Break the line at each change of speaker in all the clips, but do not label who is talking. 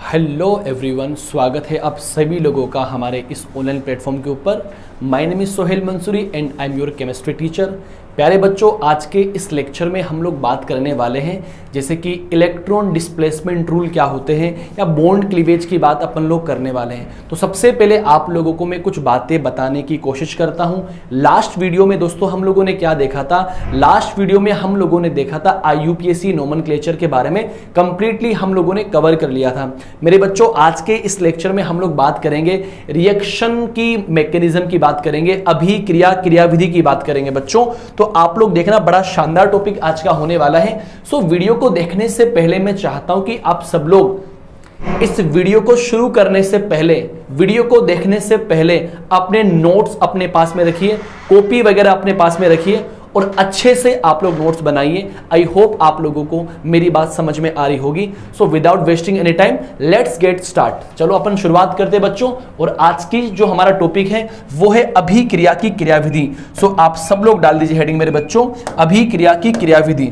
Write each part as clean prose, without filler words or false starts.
Hello everyone, स्वागत है आप सभी लोगों का हमारे इस ऑनलाइन प्लेटफॉर्म के ऊपर। My name is Sohail Mansuri and I am your chemistry teacher. प्यारे बच्चों, आज के इस लेक्चर में हम लोग बात करने वाले हैं जैसे कि इलेक्ट्रॉन डिस्प्लेसमेंट रूल क्या होते हैं या बॉन्ड क्लीवेज की बात अपन लोग करने वाले हैं। तो सबसे पहले आप लोगों को मैं कुछ बातें बताने की कोशिश करता हूं। लास्ट वीडियो में दोस्तों हम लोगों ने क्या देखा था? लास्ट वीडियो में हम लोगों ने देखा था IUPAC नोमेनक्लेचर के बारे में कंप्लीटली हम लोगों ने कवर कर लिया था। मेरे बच्चों, आज के इस लेक्चर में हम लोग बात करेंगे रिएक्शन की मैकेनिज्म की बात करेंगे, अभिक्रिया क्रियाविधि की बात करेंगे बच्चों। तो आप लोग देखना, बड़ा शानदार टॉपिक आज का होने वाला है। सो वीडियो को देखने से पहले मैं चाहता हूं कि आप सब लोग इस वीडियो को शुरू करने से पहले, वीडियो को देखने से पहले अपने नोट्स अपने पास में रखिए, कॉपी वगैरह अपने पास में रखिए और अच्छे से आप लोग नोट्स बनाइए। आई होप आप लोगों को मेरी बात समझ में आ रही होगी। So without wasting any time let's get start. चलो अपन शुरुआत करते हैं बच्चों। और आज की जो हमारा टॉपिक है वो है अभिक्रिया की क्रियाविधि। सो आप सब लोग डाल दीजिए हेडिंग मेरे बच्चों, अभिक्रिया की क्रियाविधि।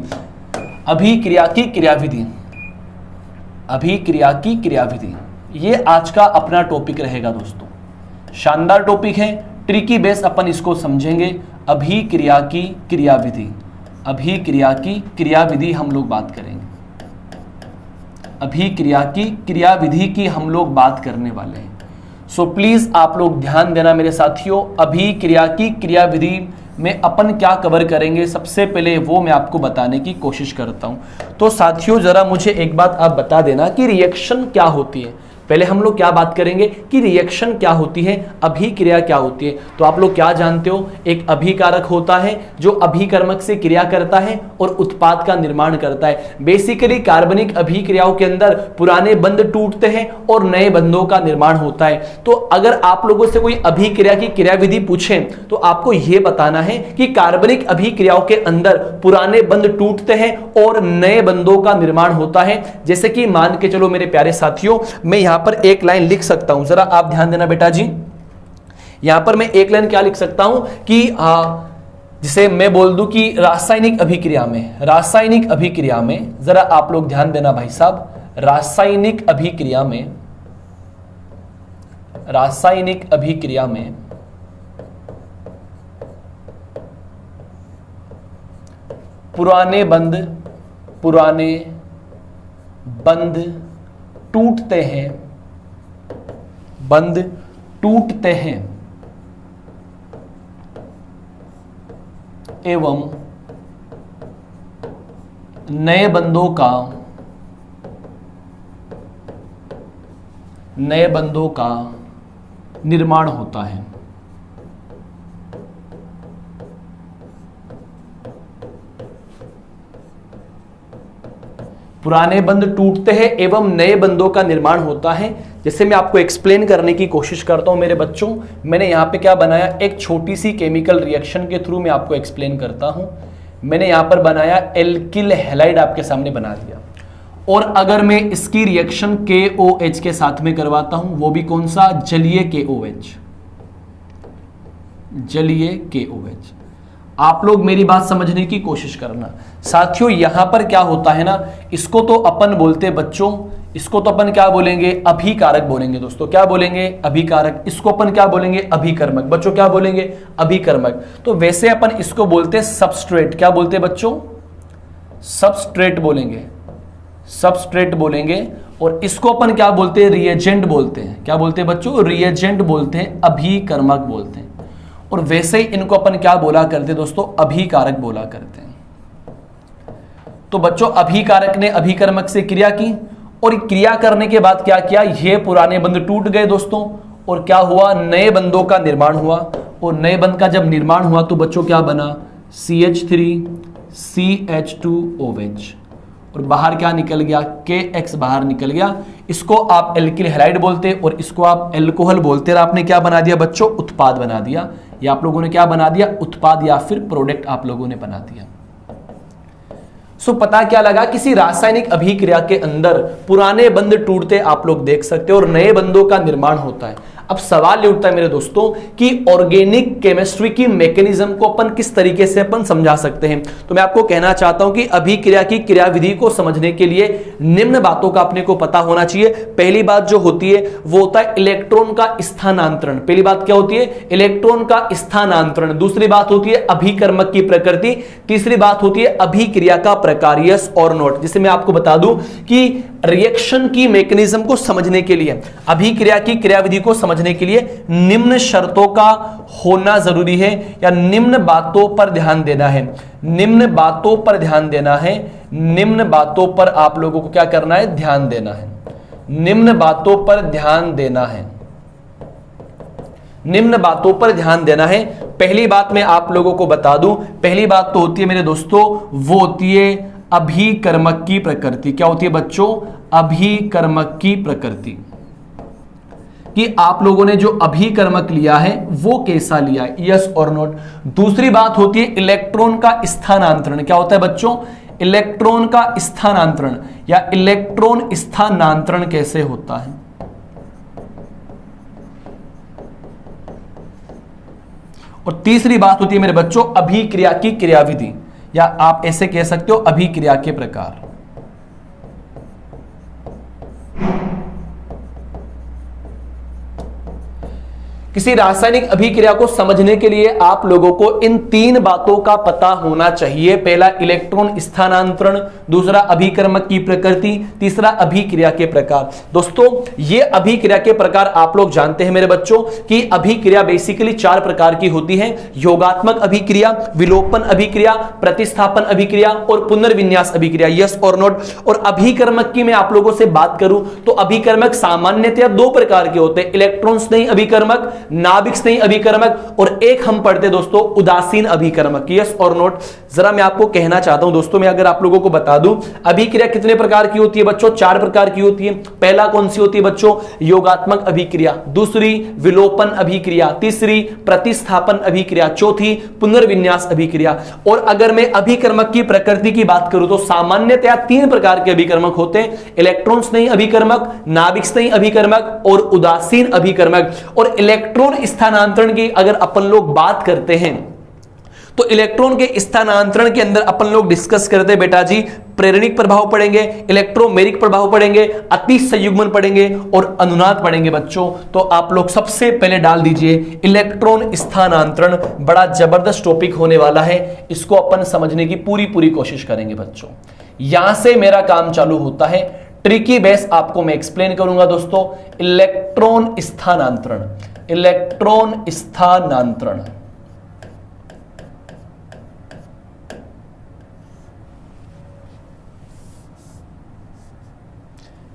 अभिक्रिया की क्रियाविधि, अभिक्रिया की क्रियाविधि, ये आज का अपना टॉपिक रहेगा दोस्तों। शानदार टॉपिक है, ट्रिकी बेस अपन इसको समझेंगे। अभिक्रिया की क्रियाविधि, अभिक्रिया की क्रियाविधि हम लोग बात करेंगे। अभिक्रिया की क्रियाविधि की हम लोग बात करने वाले हैं। सो प्लीज आप लोग ध्यान देना मेरे साथियों। अभिक्रिया की क्रियाविधि में अपन क्या कवर करेंगे, सबसे पहले वो मैं आपको बताने की कोशिश करता हूं। तो साथियों, जरा मुझे एक बात आप बता देना कि रिएक्शन क्या होती है। पहले हम लोग क्या बात करेंगे कि रिएक्शन क्या होती है, अभिक्रिया क्या होती है। तो आप लोग क्या जानते हो, एक अभिकारक होता है जो अभिकर्मक से क्रिया करता है और उत्पाद का निर्माण करता है। बेसिकली कार्बनिक अभिक्रियाओं के अंदर पुराने बंध टूटते हैं और नए बंधों का निर्माण होता है। तो अगर आप लोगों से कोई अभिक्रिया की क्रियाविधि पूछे तो आपको यह बताना है कि कार्बनिक अभिक्रियाओं के अंदर पुराने बंध टूटते हैं और नए बंधों का निर्माण होता है। जैसे कि मान के चलो मेरे प्यारे साथियों, मैं यहां पर एक लाइन लिख सकता हूं, जरा आप ध्यान देना बेटा जी। यहां पर मैं एक लाइन क्या लिख सकता हूं कि जिसे मैं बोल दूं कि रासायनिक अभिक्रिया में, रासायनिक अभिक्रिया में, जरा आप लोग ध्यान देना भाई साहब, रासायनिक अभिक्रिया में, रासायनिक अभिक्रिया में पुराने बंध टूटते हैं, बंध टूटते हैं एवं नए बंधों का निर्माण होता है। पुराने बंध टूटते हैं एवं नए बंधों का निर्माण होता है। जैसे मैं आपको एक्सप्लेन करने की कोशिश करता हूं मेरे बच्चों, मैंने यहां पे क्या बनाया, एक छोटी सी केमिकल रिएक्शन के थ्रू मैं आपको एक्सप्लेन करता हूं। मैंने यहां पर बनाया एल्किल हैलाइड, आपके सामने बना दिया। और अगर मैं इसकी रिएक्शन KOH के साथ में करवाता हूं, वो भी कौन सा, जलीय KOH, जलीय KOH। आप लोग मेरी बात समझने की कोशिश करना साथियों। यहां पर क्या होता है ना, इसको तो अपन बोलते बच्चों, इसको तो अपन क्या बोलेंगे, अभिकारक बोलेंगे दोस्तों। क्या बोलेंगे, अभिकारक। इसको अपन क्या बोलेंगे, अभिकर्मक। बच्चों क्या बोलेंगे, अभिकर्मक। तो वैसे अपन इसको बोलते सबस्ट्रेट। क्या बोलते बच्चों, सबस्ट्रेट बोलेंगे, सबस्ट्रेट बोलेंगे। और इसको अपन क्या बोलते हैं, रिएजेंट बोलते हैं। क्या बोलते हैं बच्चों, रिएजेंट बोलते हैं, अभिकर्मक बोलते हैं। और वैसे ही इनको अपन क्या बोला करते दोस्तों, अभिकारक बोला करते हैं। तो बच्चों, अभिकारक ने अभिकर्मक से क्रिया की और क्रिया करने के बाद क्या किया, ये पुराने बंध टूट गए दोस्तों और क्या हुआ, नए बंधों का निर्माण हुआ। और नए बंध का जब निर्माण हुआ तो बच्चों क्या बना, CH3CH2OH और बाहर क्या निकल गया, KX बाहर निकल गया। इसको आप एल्किल हैलाइड बोलते और इसको आप एल्कोहल बोलते। और आपने क्या बना दिया बच्चों, उत्पाद बना दिया। या आप लोगों ने क्या बना दिया, उत्पाद या फिर प्रोडक्ट आप लोगों ने बना दिया। सो पता क्या लगा, किसी रासायनिक अभिक्रिया के अंदर पुराने बंध टूटते आप लोग देख सकते हो और नए बंधों का निर्माण होता है। अब सवाल ये उठता है मेरे दोस्तों कि ऑर्गेनिक केमिस्ट्री की मैकेनिज्म को अपन किस तरीके से अपन समझा सकते हैं। तो मैं आपको कहना चाहता हूं कि अभिक्रिया की क्रियाविधि को समझने के लिए निम्न बातों का अपने को पता होना चाहिए। पहली बात जो होती है वो होता है इलेक्ट्रॉन का स्थानांतरण। पहली बात क्या होती है? इलेक्ट्रॉन का स्थानांतरण। दूसरी बात होती है अभिकर्मक की प्रकृति। तीसरी बात होती है अभिक्रिया का प्रकार, यस और नॉट। जिसे मैं आपको बता दूं कि रिएक्शन की मैकेनिज्म को समझने के लिए, अभिक्रिया की क्रियाविधि को समझने के लिए निम्न शर्तों का होना जरूरी है, या निम्न बातों पर ध्यान देना है। निम्न बातों पर ध्यान देना है। निम्न बातों पर आप लोगों को क्या करना है? ध्यान देना है। निम्न बातों पर ध्यान देना है। निम्न बातों पर ध्यान देना है। पहली बात मैं आप लोगों को बता दूं, पहली बात तो होती है मेरे दोस्तों, वो होती है अभिकर्मक की प्रकृति। क्या होती है बच्चों? अभिकर्मक की प्रकृति, कि आप लोगों ने जो अभिकर्मक लिया है वो कैसा लिया है, यस और नॉट। दूसरी बात होती है इलेक्ट्रॉन का स्थानांतरण। क्या होता है बच्चों? इलेक्ट्रॉन का स्थानांतरण, या इलेक्ट्रॉन स्थानांतरण कैसे होता है। और तीसरी बात होती है मेरे बच्चों अभिक्रिया की क्रियाविधि, या आप ऐसे कह सकते हो अभिक्रिया के प्रकार। किसी रासायनिक अभिक्रिया को समझने के लिए आप लोगों को इन तीन बातों का पता होना चाहिए। पहला इलेक्ट्रॉन स्थानांतरण, दूसरा अभिकर्मक की प्रकृति, तीसरा अभिक्रिया के प्रकार। दोस्तों ये अभिक्रिया के प्रकार आप लोग जानते हैं मेरे बच्चों कि अभिक्रिया बेसिकली चार प्रकार की होती है। योगात्मक अभिक्रिया, विलोपन अभिक्रिया, प्रतिस्थापन अभिक्रिया और पुनर्विन्यास अभिक्रिया, यस और नॉट। और अभिकर्मक की मैं आप लोगों से बात करूं तो अभिकर्मक सामान्यतया दो प्रकार के होते हैं, इलेक्ट्रॉन स्नेही अभिकर्मक, नाभिक स्नेही अभिकर्मक, और एक हम पढ़ते दोस्तों उदासीन अभिकर्मक, यस और नॉट। जरा मैं आपको कहना चाहता हूं दोस्तों, मैं अगर आप लोगों को बता दूं अभिक्रिया कितने प्रकार की होती है बच्चों? चार प्रकार की होती है। पहला कौन सी होती है बच्चों? योगात्मक अभिक्रिया, दूसरी विलोपन अभिक्रिया, तीसरी प्रतिस्थापन अभिक्रिया, चौथी पुनर्विन्यास अभिक्रिया। और अगर मैं अभिकर्मक की प्रकृति की बात करूं तो सामान्यतया तीन प्रकार के अभिकर्मक होते हैं, इलेक्ट्रॉन स्नेही अभिकर्मक, नाभिक स्नेही अभिकर्मक और उदासीन अभिकर्मक। और इलेक्ट्रॉन स्थानांतरण की अगर अपन लोग बात करते हैं तो इलेक्ट्रॉन के स्थानांतरण के अंदर अपन लोग डिस्कस करते हैं बेटा जी, प्रेरणिक प्रभाव पढ़ेंगे, इलेक्ट्रोमेरिक प्रभाव पढ़ेंगे, अति संयुग्मन पढ़ेंगे और अनुनाद पढ़ेंगे बच्चों। तो आप लोग सबसे पहले डाल दीजिए इलेक्ट्रॉन स्थानांतरण। बड़ा जबरदस्त टॉपिक होने वाला है, इसको अपन समझने की पूरी कोशिश करेंगे बच्चों। यहां से मेरा काम चालू होता है, ट्रिकी बेस आपको मैं एक्सप्लेन करूंगा दोस्तों। इलेक्ट्रॉन स्थानांतरण, इलेक्ट्रॉन स्थानांतरण,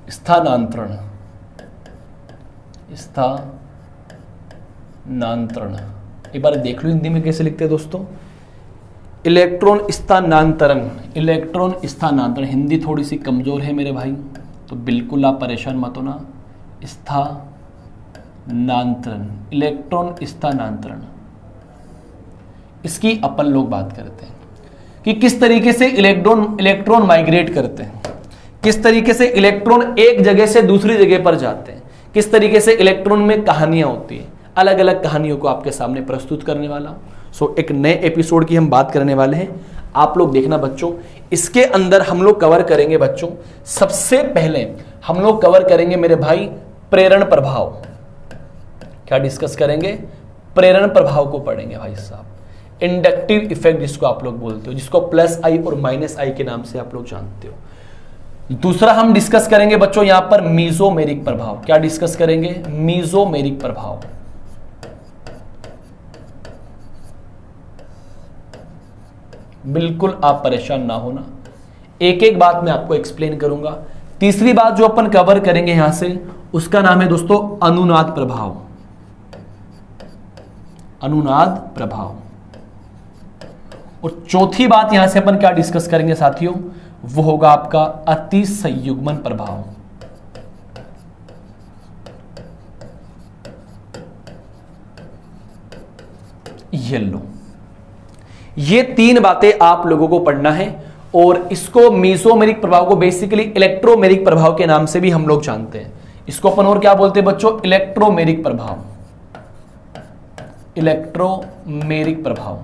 स्थानांतरण, स्थानांतरण एक बार देख लो हिंदी में कैसे लिखते हैं दोस्तों। इलेक्ट्रॉन स्थानांतरण, इलेक्ट्रॉन स्थानांतरण। हिंदी थोड़ी सी कमजोर है मेरे भाई, तो बिल्कुल आप परेशान मत होना। स्थानांतरण, इलेक्ट्रॉन स्थानांतरण, इसकी अपन लोग बात करते हैं कि किस तरीके से इलेक्ट्रॉन माइग्रेट करते हैं, किस तरीके से इलेक्ट्रॉन एक जगह से दूसरी जगह पर जाते हैं, किस तरीके से इलेक्ट्रॉन में कहानियां होती है। अलग अलग कहानियों को आपके सामने प्रस्तुत करने वाला हूं। एक नए एपिसोड की हम बात करने वाले हैं, आप लोग देखना बच्चों। इसके अंदर हम लोग कवर करेंगे बच्चों, सबसे पहले हम लोग कवर करेंगे मेरे भाई प्रेरण प्रभाव। क्या डिस्कस करेंगे? प्रेरण प्रभाव को पढ़ेंगे भाई साहब। इंडक्टिव इफेक्ट जिसको आप लोग बोलते हो, जिसको प्लस आई और माइनस आई के नाम से आप लोग जानते हो। दूसरा हम डिस्कस करेंगे बच्चों यहां पर मीजोमेरिक प्रभाव। क्या डिस्कस करेंगे? मीजोमेरिक प्रभाव। बिल्कुल आप परेशान ना होना, एक एक बात मैं आपको एक्सप्लेन करूंगा। तीसरी बात जो अपन कवर करेंगे यहां से, उसका नाम है दोस्तों अनुनाद प्रभाव। अनुनाद प्रभाव। और चौथी बात यहां से अपन क्या डिस्कस करेंगे साथियों, वो होगा आपका अति संयुग्मन प्रभाव। ये लो, ये तीन बातें आप लोगों को पढ़ना है। और इसको मीजोमेरिक प्रभाव को बेसिकली इलेक्ट्रोमेरिक प्रभाव के नाम से भी हम लोग जानते हैं। इसको अपन और क्या बोलते हैं बच्चों, इलेक्ट्रोमेरिक प्रभाव, इलेक्ट्रोमेरिक प्रभाव।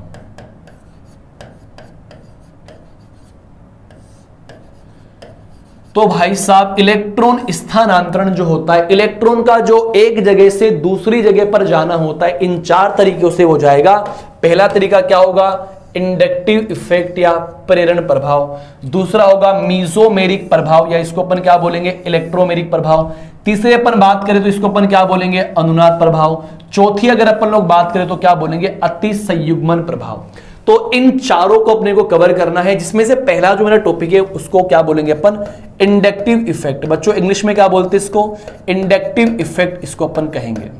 तो भाई साहब इलेक्ट्रॉन स्थानांतरण जो होता है, इलेक्ट्रॉन का जो एक जगह से दूसरी जगह पर जाना होता है, इन 4 तरीकों से हो जाएगा। पहला तरीका क्या होगा, इंडक्टिव इफेक्ट या प्रेरण प्रभाव। दूसरा होगा मीजोमेरिक प्रभाव या इसको अपन क्या बोलेंगे, इलेक्ट्रोमेरिक प्रभाव। तीसरे अपन बात करें तो इसको अपन क्या बोलेंगे, अनुनाद प्रभाव। चौथी अगर अपन लोग बात करें तो क्या बोलेंगे, अतिसंयुग्मन प्रभाव। तो इन चारों को अपने को कवर करना है, जिसमें से पहला जो मेरा टॉपिक है उसको क्या बोलेंगे अपन, इंडक्टिव इफेक्ट। बच्चों इंग्लिश में क्या बोलते हैं इसको, इंडक्टिव इफेक्ट इसको अपन कहेंगे।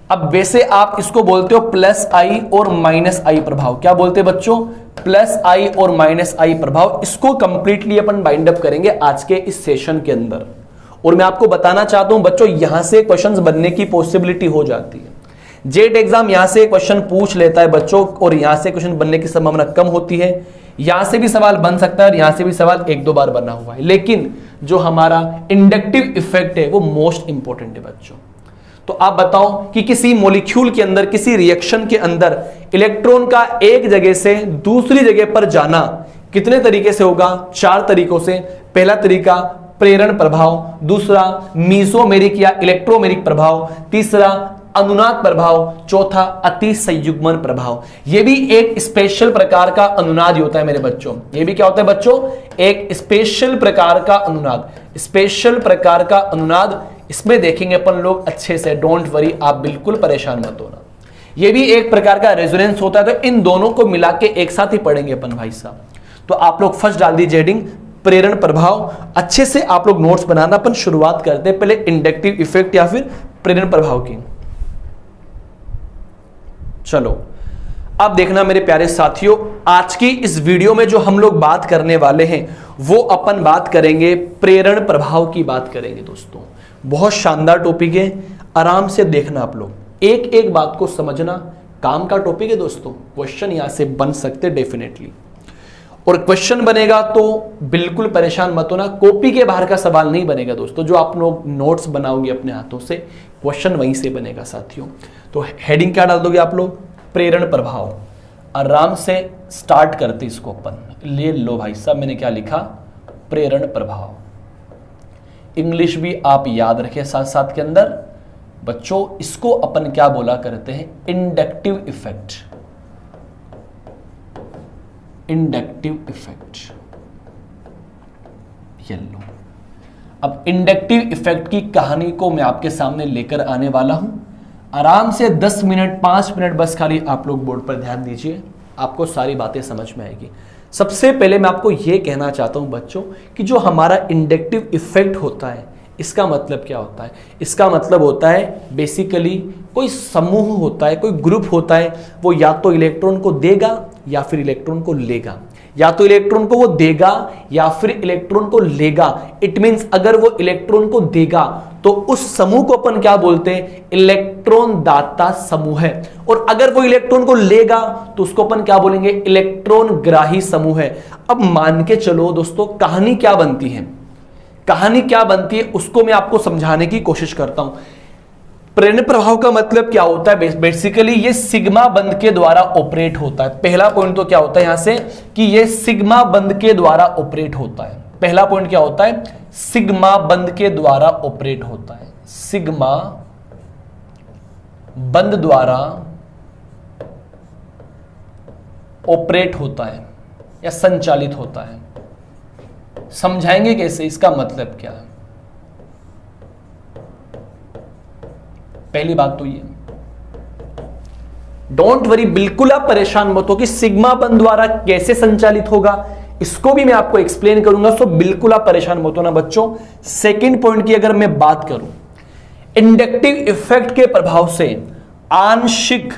अब वैसे आप इसको बोलते हो प्लस आई और माइनस आई प्रभाव। क्या बोलते हैं बच्चों, प्लस आई और माइनस आई प्रभाव। इसको कंप्लीटली अपन बाइंड अप करेंगे आज के इस सेशन के अंदर। और मैं आपको बताना चाहता हूं बच्चों, यहां से क्वेश्चंस बनने की पॉसिबिलिटी हो जाती है। जेट एग्जाम यहां से क्वेश्चन पूछ लेता है बच्चों, और यहां से क्वेश्चन बनने की संभावना कम होती है। यहां से भी सवाल बन सकता है और यहां से भी सवाल 1-2 बार बना हुआ है, लेकिन जो हमारा इंडक्टिव इफेक्ट है वो मोस्ट इंपॉर्टेंट है बच्चों। तो आप बताओ कि किसी मॉलिक्यूल के अंदर, किसी रिएक्शन के अंदर इलेक्ट्रॉन का एक जगह से दूसरी जगह पर जाना कितने तरीके से होगा, 4 तरीकों से। पहला तरीका प्रेरण प्रभाव, दूसरा मीजोमेरिक या इलेक्ट्रोमेरिक प्रभाव, तीसरा अनुनाद प्रभाव, चौथा अतिसंयुग्मन प्रभाव। यह भी एक स्पेशल प्रकार का अनुनाद होता है मेरे बच्चों। यह भी क्या होता है बच्चों, एक स्पेशल प्रकार का अनुनाद, स्पेशल प्रकार का अनुनाद। इसमें देखेंगे अपन लोग अच्छे से, डोंट वरी, आप बिल्कुल परेशान मत होना। यह भी एक प्रकार का रेजोनेंस होता है, तो इन दोनों को मिला के एक साथ ही पढ़ेंगे अपन भाई साहब। तो आप लोग फर्स्ट डाल दीजिए हेडिंग प्रेरण प्रभाव। अच्छे से आप लोग नोट्स बनाना। अपन शुरुआत करते हैं पहले इंडक्टिव इफेक्ट या फिर प्रेरण प्रभाव की। चलो अब देखना मेरे प्यारे साथियों, आज की इस वीडियो में जो हम लोग बात करने वाले हैं वो अपन बात करेंगे प्रेरण प्रभाव की बात करेंगे दोस्तों। बहुत शानदार टॉपिक है, आराम से देखना आप लोग, एक एक बात को समझना। काम का टॉपिक है दोस्तों, क्वेश्चन यहां से बन सकते डेफिनेटली। और क्वेश्चन बनेगा तो बिल्कुल परेशान मत होना, कॉपी के बाहर का सवाल नहीं बनेगा दोस्तों। जो आप लोग नोट्स बनाओगे अपने हाथों से, क्वेश्चन वहीं से बनेगा साथियों। तो हेडिंग क्या डाल दोगे आप लोग, प्रेरण प्रभाव। आराम से स्टार्ट करते इसको अपन, ले लो भाई साहब मैंने क्या लिखा, प्रेरण प्रभाव। इंग्लिश भी आप याद रखें साथ साथ के अंदर बच्चों। इसको अपन क्या बोला करते हैं, इंडक्टिव इफेक्ट, इंडक्टिव इफेक्ट। ये लो, अब इंडक्टिव इफेक्ट की कहानी को मैं आपके सामने लेकर आने वाला हूं। आराम से 10 मिनट 5 मिनट बस खाली आप लोग बोर्ड पर ध्यान दीजिए, आपको सारी बातें समझ में आएगी। सबसे पहले मैं आपको यह कहना चाहता हूं बच्चों कि जो हमारा इंडक्टिव इफेक्ट होता है, इसका मतलब क्या होता है। इसका मतलब होता है बेसिकली कोई समूह होता है, कोई ग्रुप होता है, वो या तो इलेक्ट्रॉन को देगा या फिर इलेक्ट्रॉन को लेगा, या तो इलेक्ट्रॉन को वो देगा या फिर इलेक्ट्रॉन को लेगा। इट मींस अगर वो इलेक्ट्रॉन को देगा तो उस समूह को अपन क्या बोलते हैं, इलेक्ट्रॉन दाता समूह है। और अगर वो इलेक्ट्रॉन को लेगा तो उसको अपन क्या बोलेंगे, इलेक्ट्रॉन ग्राही समूह है। अब मान के चलो दोस्तों, कहानी क्या बनती है, कहानी क्या बनती है उसको मैं आपको समझाने की कोशिश करता हूं। प्रेरण प्रभाव का मतलब क्या होता है, बेसिकली ये सिग्मा बंध के द्वारा ऑपरेट होता है। पहला पॉइंट तो क्या होता है यहां से कि ये सिग्मा बंध के द्वारा ऑपरेट होता है। पहला पॉइंट क्या होता है, सिग्मा बंध के द्वारा ऑपरेट होता है। सिग्मा बंध द्वारा ऑपरेट होता है या संचालित होता है। समझाएंगे कैसे, इसका मतलब क्या है। पहली बात तो ये, डोंट वरी, बिल्कुल आप परेशान मत हो कि सिग्मा बंध द्वारा कैसे संचालित होगा, इसको भी मैं आपको एक्सप्लेन करूंगा। सो बिल्कुल आप परेशान मत होना बच्चों। सेकंड पॉइंट की अगर मैं बात करूं, इंडक्टिव इफेक्ट के प्रभाव से आंशिक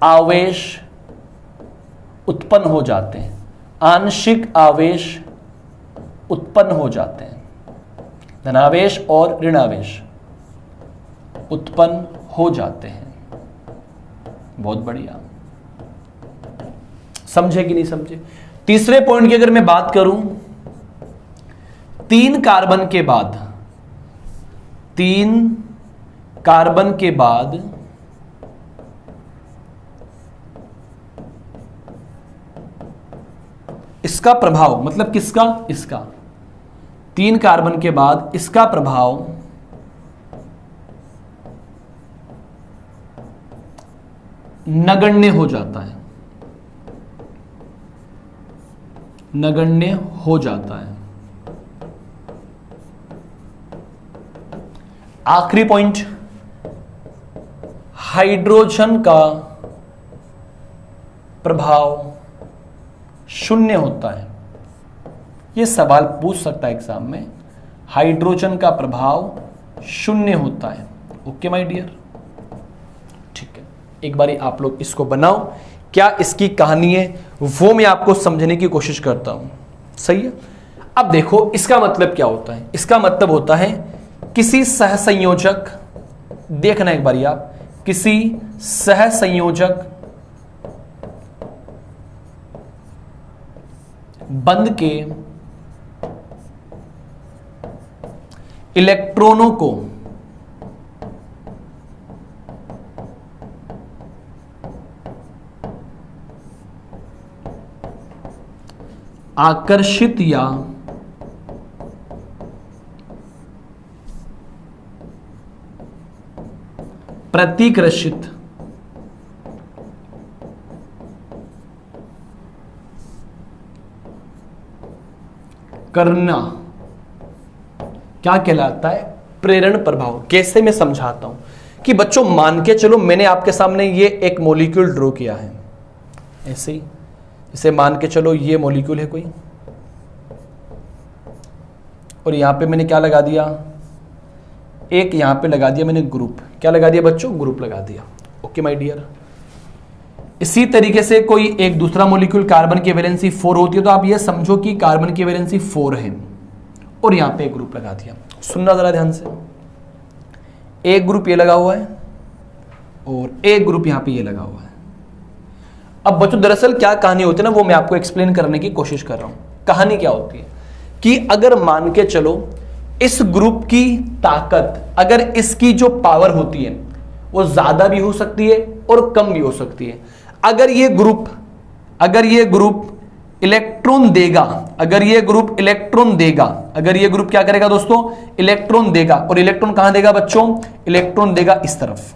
आवेश उत्पन्न हो जाते हैं। आंशिक आवेश उत्पन्न हो जाते हैं, धनावेश और ऋणावेश उत्पन्न हो जाते हैं। बहुत बढ़िया, समझे कि नहीं समझे। तीसरे पॉइंट की अगर मैं बात करूं, 3 कार्बन के बाद इसका प्रभाव, मतलब किसका, इसका, 3 कार्बन के बाद इसका प्रभाव नगण्य हो जाता है, नगण्य हो जाता है। आखिरी पॉइंट, हाइड्रोजन का प्रभाव शून्य होता है। यह सवाल पूछ सकता है एग्जाम में, हाइड्रोजन का प्रभाव शून्य होता है। ओके माय डियर, ठीक है, एक बारी आप लोग इसको बनाओ, क्या इसकी कहानी है वो मैं आपको समझने की कोशिश करता हूं। सही है। अब देखो इसका मतलब क्या होता है, इसका मतलब होता है किसी सहसंयोजक, देखना एक बारी आप, किसी सहसंयोजक बंध के इलेक्ट्रॉनों को आकर्षित या प्रतिकर्षित करना क्या कहलाता है, प्रेरण प्रभाव। कैसे मैं समझाता हूं कि बच्चों मान के चलो मैंने आपके सामने ये एक मॉलिक्यूल ड्रॉ किया है, ऐसे ही, इसे मान के चलो ये मॉलिक्यूल है कोई, और यहां पे मैंने क्या लगा दिया, एक यहां पे लगा दिया मैंने ग्रुप, क्या लगा दिया बच्चों, ग्रुप लगा दिया। ओके माय डियर, इसी तरीके से कोई एक दूसरा मॉलिक्यूल, कार्बन की वैलेंसी 4 होती है, तो आप ये समझो कि कार्बन की वैलेंसी 4 है और यहां पे एक ग्रुप लगा दिया। सुनना जरा ध्यान से, एक ग्रुप ये लगा हुआ है और एक ग्रुप यहां पे ये लगा हुआ है। अब बच्चों दरअसल क्या कहानी होती है ना, वो मैं आपको एक्सप्लेन करने की कोशिश कर रहा हूं। कहानी क्या होती है कि अगर मान के चलो इस ग्रुप की ताकत, अगर इसकी जो पावर होती है वो ज्यादा भी हो सकती है और कम भी हो सकती है। अगर ये ग्रुप इलेक्ट्रॉन देगा, अगर ये ग्रुप क्या करेगा दोस्तों, इलेक्ट्रॉन देगा, और इलेक्ट्रॉन कहां देगा बच्चों, इलेक्ट्रॉन देगा इस तरफ,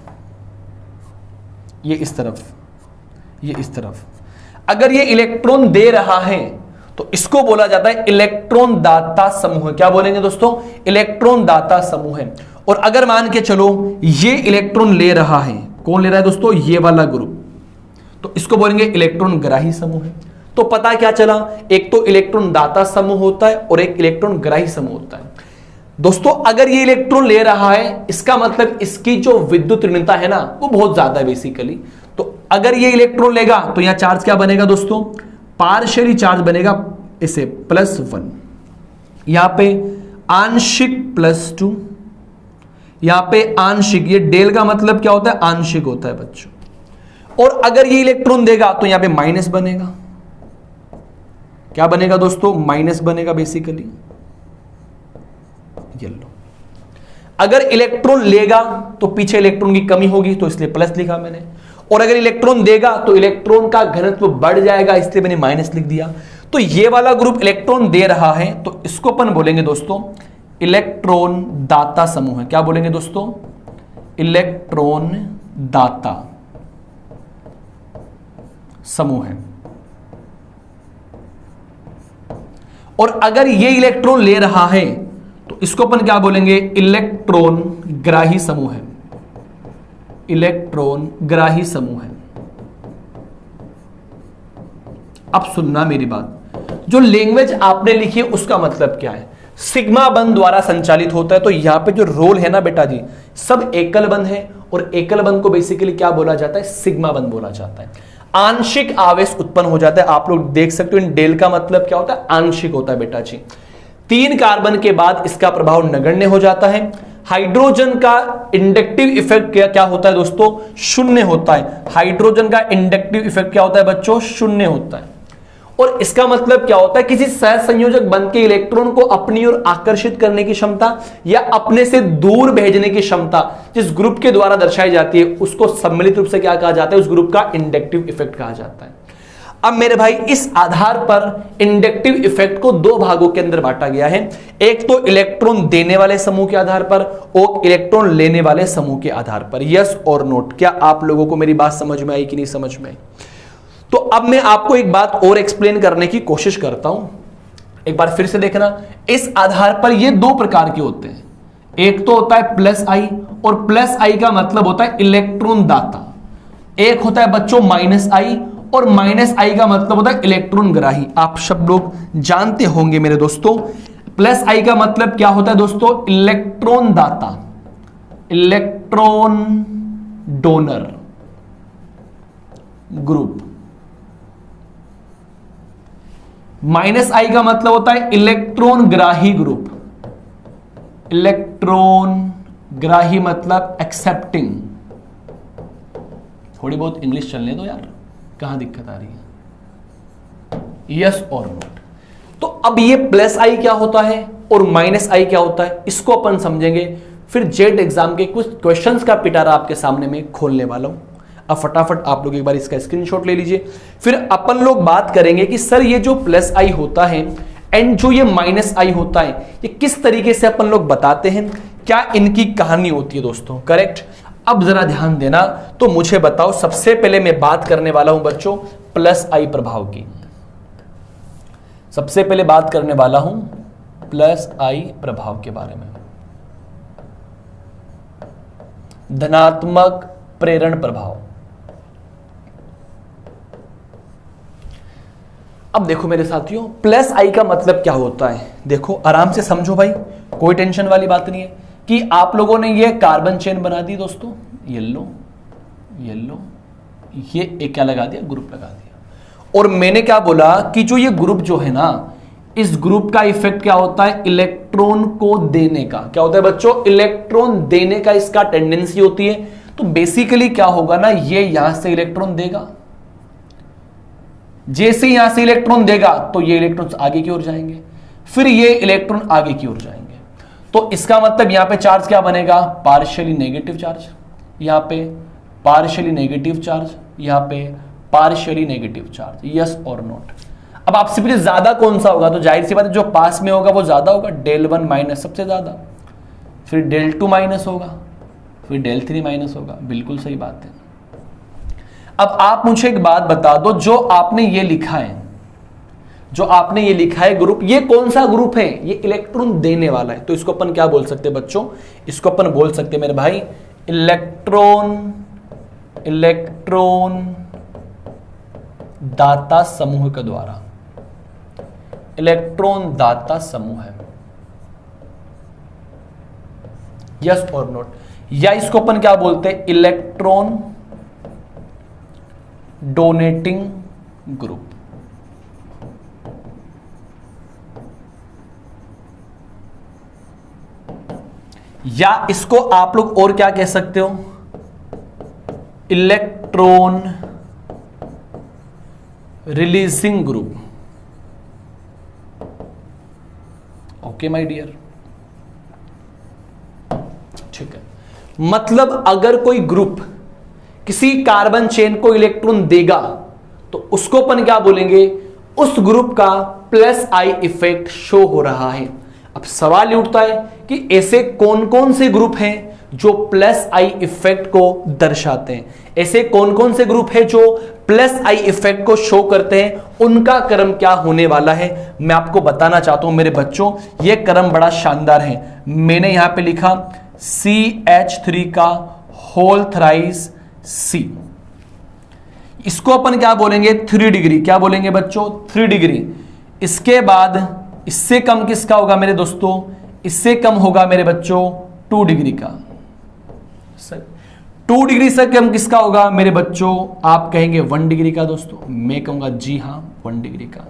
ये इस तरफ, ये इस तरफ। अगर ये इलेक्ट्रॉन दे रहा है तो इसको बोला जाता है इलेक्ट्रॉन दाता समूह। क्या बोलेंगे दोस्तों, इलेक्ट्रॉन दाता समूह है। और अगर मान के चलो ये इलेक्ट्रॉन ले रहा है, कौन ले रहा है दोस्तों, ये वाला ग्रुप, तो इसको बोलेंगे इलेक्ट्रॉन ग्राही समूह है। तो पता क्या चला, एक तो इलेक्ट्रॉन दाता समूह होता है और एक इलेक्ट्रॉन ग्राही समूह होता है। दोस्तों अगर ये इलेक्ट्रॉन ले रहा है, इसका मतलब इसकी जो विद्युत ऋणता है ना वो बहुत ज्यादा है बेसिकली। तो अगर ये इलेक्ट्रॉन लेगा तो यहां चार्ज क्या बनेगा दोस्तों, पार्शियली चार्ज बनेगा इसे +1, यहां पे आंशिक +2, यहां पे आंशिक, ये डेल का मतलब क्या होता है, आंशिक होता है बच्चों। और अगर ये इलेक्ट्रॉन देगा तो यहां पे माइनस बनेगा, क्या बनेगा दोस्तों, माइनस बनेगा बेसिकली। ये लो, अगर इलेक्ट्रॉन लेगा तो पीछे इलेक्ट्रॉन की कमी होगी तो इसलिए प्लस लिखा मैंने, और अगर इलेक्ट्रॉन देगा तो इलेक्ट्रॉन का घनत्व बढ़ जाएगा इसलिए मैंने माइनस लिख दिया। तो ये वाला ग्रुप इलेक्ट्रॉन दे रहा है तो इसको अपन बोलेंगे दोस्तों इलेक्ट्रॉन दाता समूह है। क्या बोलेंगे दोस्तों, इलेक्ट्रॉन दाता समूह है। और अगर ये इलेक्ट्रॉन ले रहा है तो इसको अपन क्या बोलेंगे, इलेक्ट्रॉन ग्राही समूह है, इलेक्ट्रॉन ग्राही समूह है। अब सुनना मेरी बात, जो लैंग्वेज आपने लिखी है उसका मतलब क्या है, सिग्मा बंध द्वारा संचालित होता है। तो यहां पे जो रोल है ना बेटा जी, सब एकल बंध है, और एकल बंध को बेसिकली क्या बोला जाता है, सिग्मा बंध बोला जाता है। आंशिक आवेश उत्पन्न हो जाता है, आप लोग देख सकते हो इन डेल का मतलब क्या होता है, आंशिक होता है बेटा जी। 3 कार्बन के बाद इसका प्रभाव नगण्य हो जाता है। हाइड्रोजन का इंडक्टिव इफेक्ट क्या होता है दोस्तों, शून्य होता है। हाइड्रोजन का इंडक्टिव इफेक्ट क्या होता है बच्चों, शून्य होता है। और इसका मतलब क्या होता है, किसी सहसंयोजक बंध के इलेक्ट्रॉन को अपनी ओर आकर्षित करने की क्षमता या अपने से दूर भेजने की क्षमता जिस ग्रुप के द्वारा दर्शाई जाती है उसको सम्मिलित रूप से क्या कहा जाता है, उस ग्रुप का इंडक्टिव इफेक्ट कहा जाता है। अब मेरे भाई इस आधार पर इंडक्टिव इफेक्ट को दो भागों के अंदर बांटा गया है, एक तो इलेक्ट्रॉन देने वाले समूह के आधार पर और इलेक्ट्रॉन लेने वाले समूह के आधार पर। यस और नोट, क्या आप लोगों को मेरी बात समझ में आई कि नहीं समझ में आई? तो अब मैं आपको एक बात और एक्सप्लेन करने की कोशिश करता हूं, एक बार फिर से देखना। इस आधार पर ये दो प्रकार के होते हैं, एक तो होता है प्लस आई, और प्लस आई का मतलब होता है इलेक्ट्रॉन दाता। एक होता है बच्चों माइनस आई, और माइनस आई का मतलब होता है इलेक्ट्रॉन ग्राही। आप सब लोग जानते होंगे मेरे दोस्तों, प्लस आई का मतलब क्या होता है दोस्तों, इलेक्ट्रॉन दाता, इलेक्ट्रॉन डोनर ग्रुप। माइनस आई का मतलब होता है इलेक्ट्रॉन ग्राही ग्रुप, इलेक्ट्रॉन ग्राही मतलब एक्सेप्टिंग। थोड़ी बहुत इंग्लिश चलने दो यार, कहां दिक्कत आ रही है? यस और नोट। तो अब ये प्लस आई क्या होता है और माइनस आई क्या होता है, इसको अपन समझेंगे। फिर जेड एग्जाम के कुछ क्वेश्चंस का पिटारा आपके सामने में खोलने वाला हूं। अब फटाफट आप लोग एक बार इसका स्क्रीनशॉट ले लीजिए। फिर अपन लोग बात करेंगे कि सर ये जो प्लस आई होता है एंड जो ये माइनस आई होता है, ये किस तरीके से अपन लोग बताते हैं, क्या इनकी कहानी होती है दोस्तों, करेक्ट। अब जरा ध्यान देना, तो मुझे बताओ, सबसे पहले मैं बात करने वाला हूं बच्चों प्लस आई प्रभाव की। सबसे पहले बात करने वाला हूं प्लस आई प्रभाव के बारे में। धनात्मक प्रेरण प्रभाव। अब देखो मेरे साथियों, प्लस आई का मतलब क्या होता है, देखो आराम से समझो भाई, कोई टेंशन वाली बात नहीं है कि आप लोगों ने ये कार्बन चेन बना दी दोस्तों, येलो येलो, ये एक क्या लगा दिया, ग्रुप लगा दिया। और मैंने क्या बोला कि जो ये ग्रुप जो है ना, इस ग्रुप का इफेक्ट क्या होता है, इलेक्ट्रॉन को देने का। क्या होता है बच्चों, इलेक्ट्रॉन देने का इसका टेंडेंसी होती है। तो बेसिकली क्या होगा ना, ये यहां से इलेक्ट्रॉन देगा, जैसे यहां से इलेक्ट्रॉन देगा तो ये इलेक्ट्रॉन्स आगे की ओर जाएंगे, फिर ये इलेक्ट्रॉन आगे की ओर जाएंगे। तो इसका मतलब यहां पे चार्ज क्या बनेगा, पार्शियली नेगेटिव चार्ज, यहां पे पार्शियली नेगेटिव चार्ज, यहां पे पार्शियली नेगेटिव चार्ज। यस और नोट। अब आपसे पूछे ज्यादा कौन सा होगा, तो जाहिर सी बात है जो पास में होगा वो ज्यादा होगा, डेल 1 माइनस सबसे ज्यादा, फिर डेल 2 माइनस होगा, फिर डेल 3 माइनस होगा। बिल्कुल सही बात है। अब आप मुझे एक बात बता दो, जो आपने ये लिखा है, जो आपने ये लिखा है ग्रुप, ये कौन सा ग्रुप है, ये इलेक्ट्रॉन देने वाला है। तो इसको अपन क्या बोल सकते हैं बच्चों, इसको अपन बोल सकते हैं मेरे भाई इलेक्ट्रॉन इलेक्ट्रॉन दाता समूह के द्वारा, इलेक्ट्रॉन दाता समूह है। यस और नोट। या इसको अपन क्या बोलते हैं, इलेक्ट्रॉन डोनेटिंग ग्रुप। या इसको आप लोग और क्या कह सकते हो, electron releasing group. Okay my dear, ठीक है। मतलब अगर कोई ग्रुप किसी कार्बन चेन को इलेक्ट्रॉन देगा तो उसको अपन क्या बोलेंगे, उस ग्रुप का प्लस आई इफेक्ट शो हो रहा है। अब सवाल ये उठता है कि ऐसे कौन कौन से ग्रुप हैं जो प्लस आई इफेक्ट को दर्शाते हैं, ऐसे कौन कौन से ग्रुप हैं जो प्लस आई इफेक्ट को शो करते हैं, उनका क्रम क्या होने वाला है मैं आपको बताना चाहता हूं मेरे बच्चों। यह क्रम बड़ा शानदार है। मैंने यहां पे लिखा CH3 का होल थ्राइस C। इसको अपन क्या बोलेंगे, 3 डिग्री। क्या बोलेंगे बच्चों, 3 डिग्री। इसके बाद इससे कम किसका होगा मेरे दोस्तों, इससे कम होगा मेरे बच्चों 2 डिग्री का। 2 डिग्री से कम किसका होगा मेरे बच्चों, आप कहेंगे 1 डिग्री का दोस्तों, मैं कहूंगा जी हां 1 डिग्री का।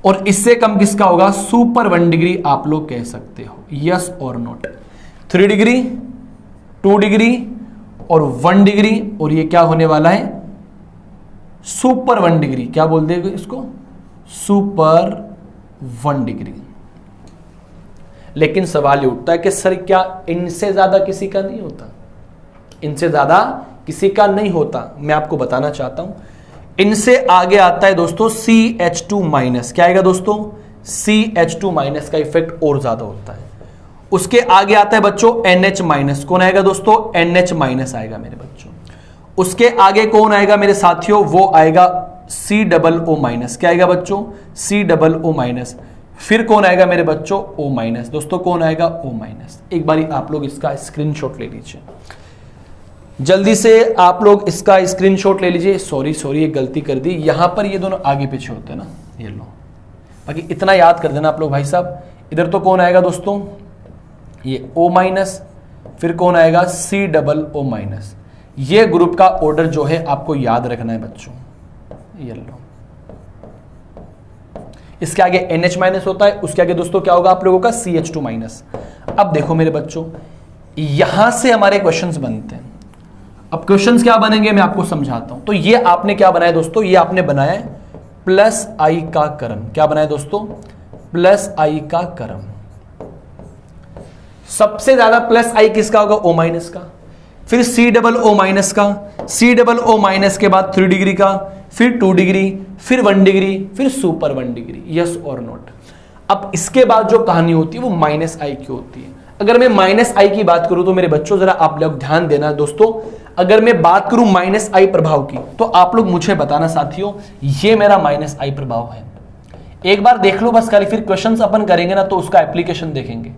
और इससे कम किसका होगा, सुपर 1 डिग्री आप लोग कह सकते हो। यस और नोट। 3 डिग्री, 2 डिग्री और 1 डिग्री, और ये क्या होने वाला है, सुपर 1 डिग्री। क्या बोल देंगे इसको, सुपर 1 डिग्री। लेकिन सवाल ये उठता है कि सर क्या इनसे ज्यादा किसी का नहीं होता? इनसे ज्यादा किसी का नहीं होता। मैं आपको बताना चाहता हूं, इनसे आगे आता है दोस्तों CH2 माइनस। क्या आएगा दोस्तों? CH2 माइनस का इफेक्ट और ज्यादा होता है। उसके आगे आता है बच्चों NH माइनस। कौन आएगा दोस्तों? NH माइनस आएगा मेरे बच्चों। उसके आगे कौन आएगा मेरे साथियों? वो आएगा COO माइनस। क्या आएगा बच्चों? COO minus. फिर कौन आएगा मेरे बच्चों? O minus. दोस्तों कौन आएगा? O minus. एक बारी आप लोग इसका स्क्रीनशॉट ले लीजिए, जल्दी से आप लोग इसका स्क्रीनशॉट ले लीजिए। सॉरी एक गलती कर दी, यहां पर ये दोनों आगे पीछे होते हैं ना, ये लो। बाकी इतना याद कर देना आप लोग भाई साहब। इधर तो कौन आएगा दोस्तों? ये O माइनस। फिर कौन आएगा? COO minus. ये ग्रुप का ऑर्डर जो है आपको याद रखना है बच्चों, ये लो। इसके आगे NH माइनस होता है, उसके आगे दोस्तों क्या होगा आप लोगों का? CH2 minus. अब देखो मेरे बच्चों, यहां से हमारे क्वेश्चंस बनते हैं। अब क्वेश्चंस क्या बनेंगे मैं आपको समझाता हूं। तो ये आपने क्या बनाया दोस्तों? ये आपने बनाया है +i का क्रम। क्या बनाया दोस्तों? +i का क्रम। सबसे ज्यादा +i किसका होगा? O माइनस का। फिर COO माइनस का, COO माइनस के बाद 3 डिग्री का, फिर 2 डिग्री, फिर 1 डिग्री, फिर सुपर 1 डिग्री। यस और नोट। अब इसके बाद जो कहानी होती है वो -i की होती है। अगर मैं -i की बात करूं तो मेरे बच्चों जरा आप लोग ध्यान देना दोस्तों, अगर मैं बात करूं -i प्रभाव की तो आप लोग मुझे बताना साथियों, ये मेरा -i प्रभाव है। एक बार देख लो बस खाली, फिर क्वेश्चंस अपन करेंगे ना तो उसका एप्लीकेशन देखेंगे।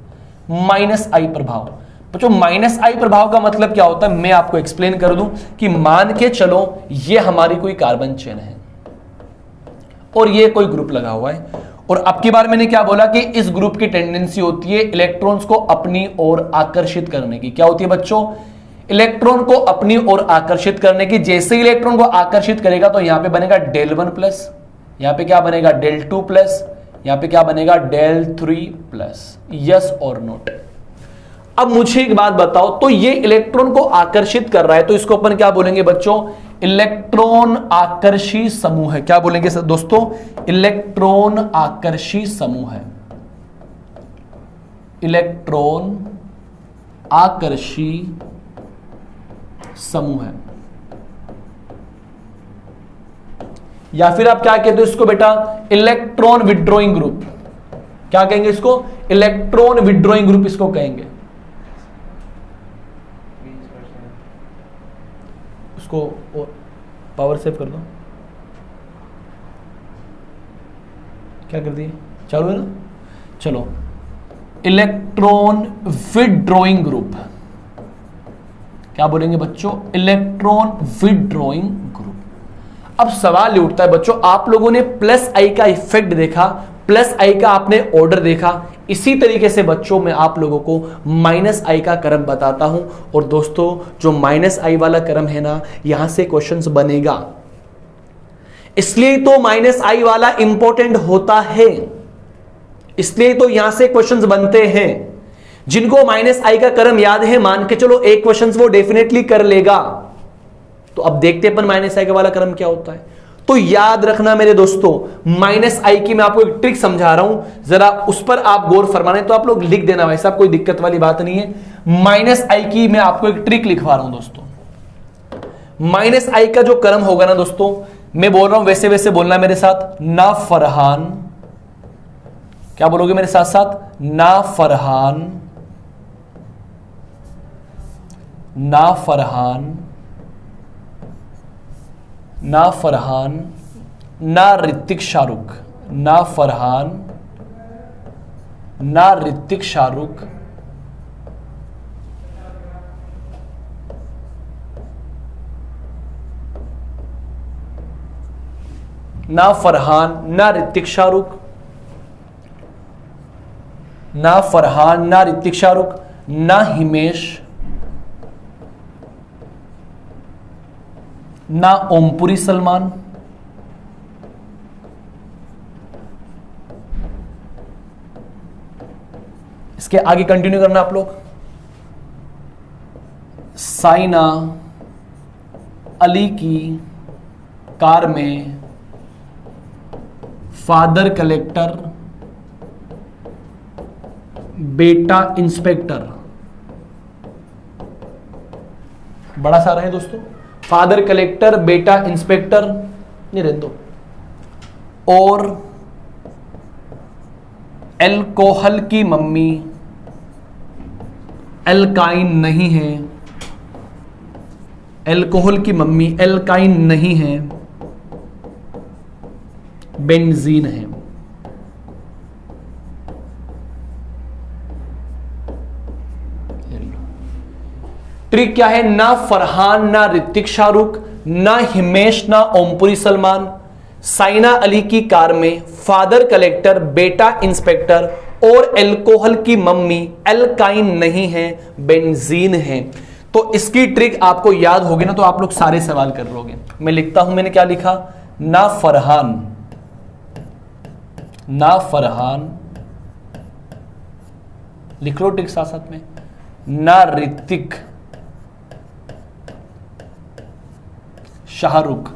-i प्रभाव बच्चों, -i प्रभाव का मतलब क्या होता है मैं आपको एक्सप्लेन कर दूं कि मान के चलो ये हमारी कोई कार्बन चेन है और ये कोई ग्रुप लगा हुआ है, और अब की बार मैंने क्या बोला कि इस ग्रुप की टेंडेंसी होती है इलेक्ट्रॉन्स को अपनी ओर आकर्षित करने की। क्या होती है बच्चों? इलेक्ट्रॉन को अपनी ओर आकर्षित करने की। जैसे ही इलेक्ट्रॉन को आकर्षित करेगा तो यहां पे बनेगा del1+, यहां पे क्या बनेगा? del2+, यहां पे क्या बनेगा? del3+। यस और नोट। अब मुझे एक बात बताओ, तो ये इलेक्ट्रॉन को आकर्षित कर रहा है तो इसको अपन क्या बोलेंगे बच्चों? इलेक्ट्रॉन आकर्षी समूह है। क्या बोलेंगे दोस्तों? इलेक्ट्रॉन आकर्षी समूह है। इलेक्ट्रॉन आकर्षी समूह है। या फिर आप क्या कहते हो इसको बेटा? Electron withdrawing group. क्या कहेंगे इसको? इलेक्ट्रॉन विड्रॉइंग ग्रुप इसको कहेंगे। उसको पावर सेव कर दो। क्या कर दिए? चालू है ना? चलो, इलेक्ट्रॉन विड्रॉइंग ग्रुप। क्या बोलेंगे बच्चों? Electron withdrawing group. अब सवाल ये उठता है बच्चों, आप लोगों ने +i का इफेक्ट देखा, +i का आपने ऑर्डर देखा, इसी तरीके से बच्चों मैं आप लोगों को -i का क्रम बताता हूं। और दोस्तों जो -i वाला क्रम है ना, यहां से क्वेश्चंस बनेगा, इसलिए तो -i वाला इंपॉर्टेंट होता है, इसलिए तो यहां से क्वेश्चंस बनते हैं। जिनको -i का क्रम याद है, मान के चलो एक क्वेश्चंस वो डेफिनेटली कर लेगा। तो अब देखते हैं अपन -i का वाला क्रम क्या होता है। तो याद रखना मेरे दोस्तों, -i की मैं आपको एक ट्रिक समझा रहा हूं, जरा उस पर आप गौर फरमाने। तो आप लोग लिख देना भाई साहब, कोई दिक्कत वाली बात नहीं है। -i की मैं आपको एक ट्रिक लिखवा रहा हूं दोस्तों। -i का जो क्रम होगा ना दोस्तों, मैं बोल रहा हूं वैसे वैसे बोलना मेरे साथ। ना फरहान, क्या बोलोगे मेरे साथ साथ? ना फरहान, ना फरहान, ना फरहान, ना ऋतिक शाहरुख, ना फरहान, ना ऋतिक शाहरुख, ना फरहान, ना ऋतिक शाहरुख, ना फरहान, ना ऋतिक शाहरुख, ना हिमेश, ना ओमपुरी सलमान, इसके आगे कंटिन्यू करना आप लोग। साइना अली की कार में फादर कलेक्टर बेटा इंस्पेक्टर, बड़ा सारा है दोस्तों, फादर कलेक्टर बेटा इंस्पेक्टर, नहीं रहने दो, और एल्कोहल की मम्मी एल्काइन नहीं है, एल्कोहल की मम्मी एल्काइन नहीं है, बेंजीन है। ट्रिक क्या है? ना फरहान, ना ऋतिक शाहरुख, ना हिमेश, ना ओमपुरी सलमान, साइना अली की कार में फादर कलेक्टर बेटा इंस्पेक्टर और एल्कोहल की मम्मी एल्काइन नहीं है, बेंजीन है। तो इसकी ट्रिक आपको याद होगी ना, तो आप लोग सारे सवाल कर लोगे। मैं लिखता हूं, मैंने क्या लिखा? ना फरहान, ना फरहान, लिख लो ट्रिक साथ साथ में, ना ऋतिक शाहरुख,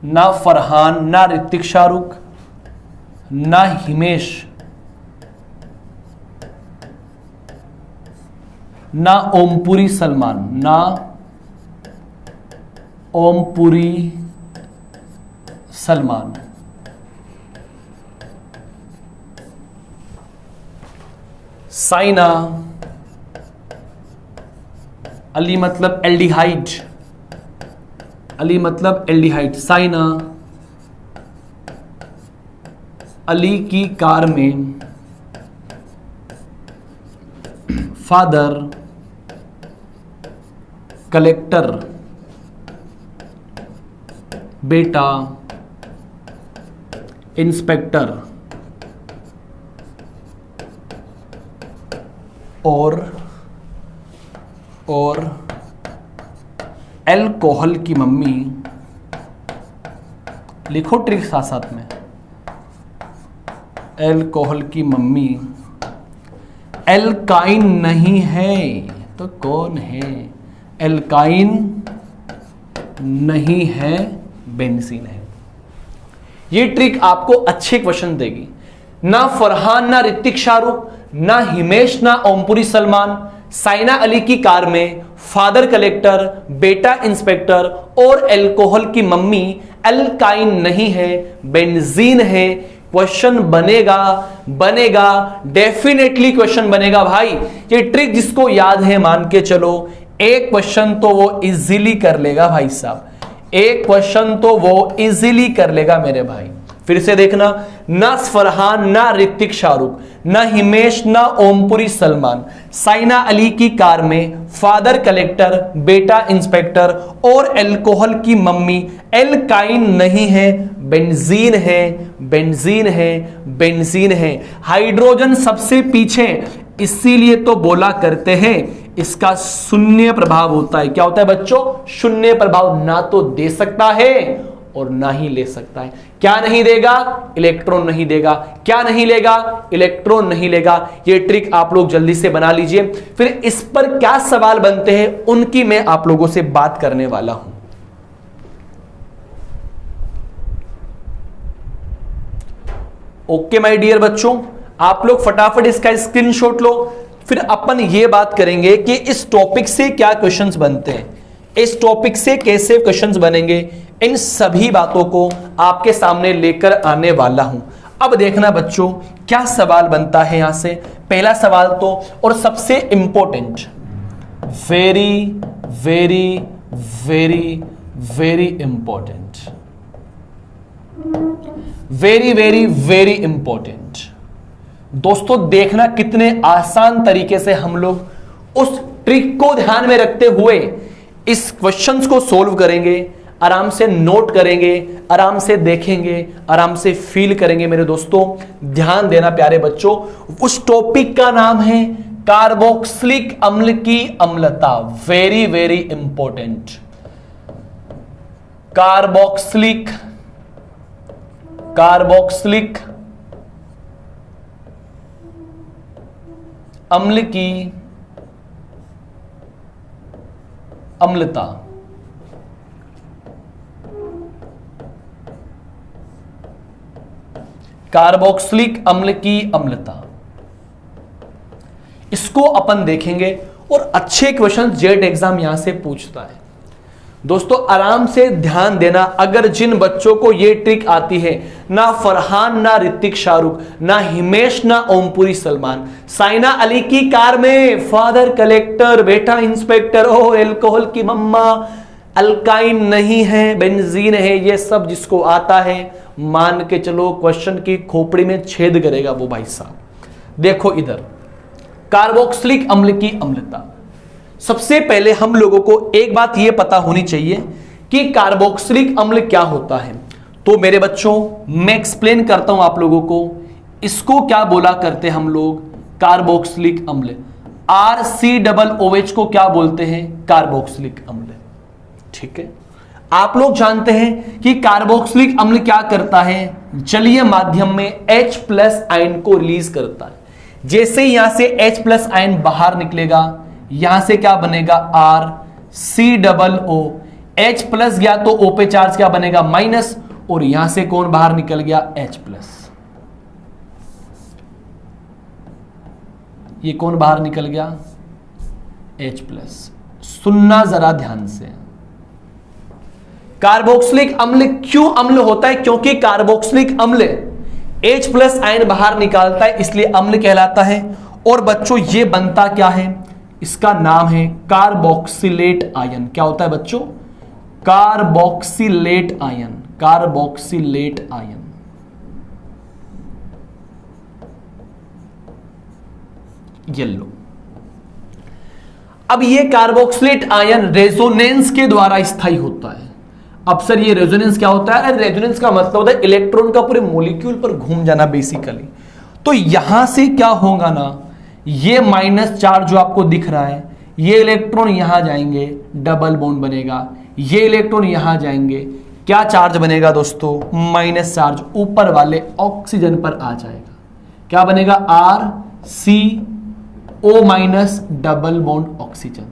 ना फरहान, ना ऋतिक शाहरुख, ना हिमेश, ना ओमपुरी सलमान, ना ओमपुरी सलमान। साइना अली मतलब एल्डिहाइड, अली मतलब एल्डिहाइड, साइना अली की कार में फादर कलेक्टर बेटा इंस्पेक्टर और एल्कोहल की मम्मी, लिखो ट्रिक साथ साथ में, एल्कोहल की मम्मी एल्काइन नहीं है। तो कौन है? एल्काइन नहीं है, बेंजीन है। ये ट्रिक आपको अच्छे क्वेश्चन देगी। ना फरहान, ना ऋतिक शाहरुख, ना हिमेश, ना ओमपुरी सलमान, साइना अली की कार में फादर कलेक्टर बेटा इंस्पेक्टर और एल्कोहल की मम्मी एल्काइन नहीं है, बेंजीन है। क्वेश्चन बनेगा, बनेगा, डेफिनेटली क्वेश्चन बनेगा भाई। ये ट्रिक जिसको याद है मान के चलो, एक क्वेश्चन तो वो इजीली कर लेगा भाई साहब, एक क्वेश्चन तो वो इजीली कर लेगा मेरे भाई। फिर से देखना, ना फरहान, ना ऋतिक शाहरुख, ना हिमेश, ना ओमपुरी सलमान, साइना अली की कार में फादर कलेक्टर बेटा इंस्पेक्टर और एल्कोहल की मम्मी एल्काइन नहीं है, बेंजीन है, बेंजीन है, बेंजीन है। हाइड्रोजन सबसे पीछे, इसीलिए तो बोला करते हैं इसका शून्य प्रभाव होता है। क्या होता है बच्चों? शून्य प्रभाव। ना तो दे सकता है और ना ही ले सकता है। क्या नहीं देगा? इलेक्ट्रॉन नहीं देगा। क्या नहीं लेगा? इलेक्ट्रॉन नहीं लेगा। ये ट्रिक आप लोग जल्दी से बना लीजिए। फिर इस पर क्या सवाल बनते हैं उनकी मैं आप लोगों से बात करने वाला हूं। ओके माय डियर बच्चों, आप लोग फटाफट इसका स्क्रीनशॉट लो। फिर अपन ये बात करेंगे कि इस टॉपिक से क्या क्वेश्चंस बनते हैं, इस टॉपिक से कैसे क्वेश्चंस बनेंगे, इन सभी बातों को आपके सामने लेकर आने वाला हूं। अब देखना बच्चों क्या सवाल बनता है यहां से। पहला सवाल तो और सबसे important, very very very very important, very very very important. दोस्तों देखना कितने आसान तरीके से हम लोग उस ट्रिक को ध्यान में रखते हुए इस क्वेश्चंस को सोल्व करेंगे, आराम से नोट करेंगे, आराम से देखेंगे, आराम से फील करेंगे। मेरे दोस्तों ध्यान देना प्यारे बच्चों, उस टॉपिक का नाम है कार्बोक्सिलिक अम्ल की अम्लता। वेरी वेरी इंपॉर्टेंट, कार्बोक्सिलिक अम्ल की अम्लता। कार्बोक्सिलिक अम्ल की अम्लता, इसको अपन देखेंगे और अच्छे क्वेश्चन जेट एग्जाम यहां से पूछता है। दोस्तों आराम से ध्यान देना, अगर जिन बच्चों को ये ट्रिक आती है, ना फरहान ना ऋतिक शाहरुख ना हिमेश ना ओमपुरी सलमान, साइना अली की कार में फादर कलेक्टर बेटा इंस्पेक्टर, ओ एल्कोहल की मम्मा, अल्काइन नहीं है बेंजीन है, ये सब जिसको आता है मान के चलो क्वेश्चन की खोपड़ी में छेद करेगा वो भाई साहब। देखो इधर कार्बोक्सिलिक अम्ल की अम्लता, सबसे पहले हम लोगों को एक बात यह पता होनी चाहिए कि कार्बोक्सिलिक अम्ल क्या होता है। तो मेरे बच्चों मैं एक्सप्लेन करता हूं आप लोगों को, इसको क्या बोला करते हैं हम लोग, कार्बोक्सिलिक अम्ल। RCOOH को क्या बोलते हैं, कार्बोक्सिलिक अम्ल। ठीक है, आप लोग जानते हैं कि कार्बोक्सिलिक अम्ल क्या करता है, जलीय माध्यम में H+ आयन को रिलीज करता है। जैसे यहां से H+ आयन बाहर निकलेगा, यहां से क्या बनेगा RCOO, H+ गया तो O पे चार्ज क्या बनेगा माइनस, और यहां से कौन बाहर निकल गया H+। ये कौन बाहर निकल गया H+। सुनना जरा ध्यान से, कार्बोक्सिलिक अम्ल क्यों अम्ल होता है, क्योंकि कार्बोक्सिलिक अम्ल H+ आयन बाहर निकालता है इसलिए अम्ल कहलाता है। और बच्चों ये बनता क्या है, इसका नाम है कार्बोक्सिलेट आयन। क्या होता है बच्चों, carboxylate ion, carboxylate ion. Yellow. अब ये कार्बोक्सिलेट आयन रेजोनेंस के द्वारा स्थायी होता है। अब सर ये रेजोनेंस क्या होता है, रेजोनेंस का मतलब होता है इलेक्ट्रॉन का पूरे मॉलिक्यूल पर घूम जाना बेसिकली। तो यहां से क्या होगा ना, ये माइनस चार्ज जो आपको दिख रहा है, ये इलेक्ट्रॉन यहां जाएंगे, डबल बॉन्ड बनेगा, ये इलेक्ट्रॉन यहां जाएंगे, क्या चार्ज बनेगा दोस्तों, माइनस चार्ज ऊपर वाले ऑक्सीजन पर आ जाएगा। क्या बनेगा RCO- डबल बॉन्ड ऑक्सीजन।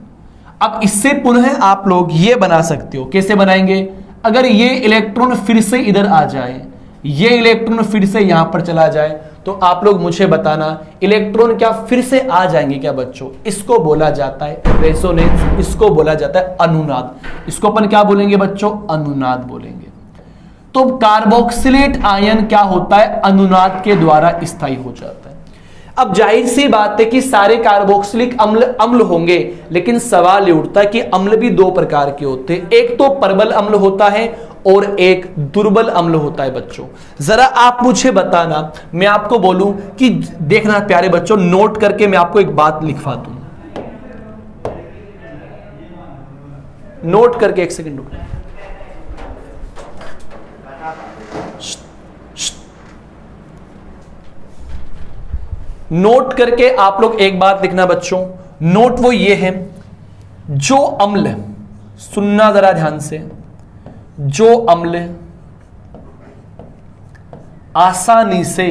अब इससे पुनः आप लोग ये बना सकते हो, कैसे बनाएंगे, अगर ये इलेक्ट्रॉन फिर से इधर आ जाए, ये इलेक्ट्रॉन फिर से यहां पर चला जाए, तो आप लोग मुझे बताना इलेक्ट्रॉन क्या फिर से आ जाएंगे क्या बच्चों। इसको बोला जाता है रेजोनेंस, इसको बोला जाता है अनुनाद। इसको अपन क्या बोलेंगे बच्चों, अनुनाद बोलेंगे। तो कार्बोक्सिलेट आयन क्या होता है, अनुनाद के द्वारा स्थायी हो जाता है। अब जाहिर सी बात है कि सारे कार्बोक्सिलिक अम्ल अम्ल होंगे, लेकिन सवाल ये उठता है कि अम्ल भी दो प्रकार के होते हैं, एक तो प्रबल अम्ल होता है और एक दुर्बल अम्ल होता है बच्चों। जरा आप मुझे बताना, मैं आपको बोलूं कि देखना प्यारे बच्चों, नोट करके मैं आपको एक बात लिखवा दूं, नोट करके एक सेकंड रुकना। नोट करके आप लोग एक बात लिखना बच्चों, नोट वो ये है, जो अम्ल, सुनना जरा ध्यान से, जो अम्ल आसानी से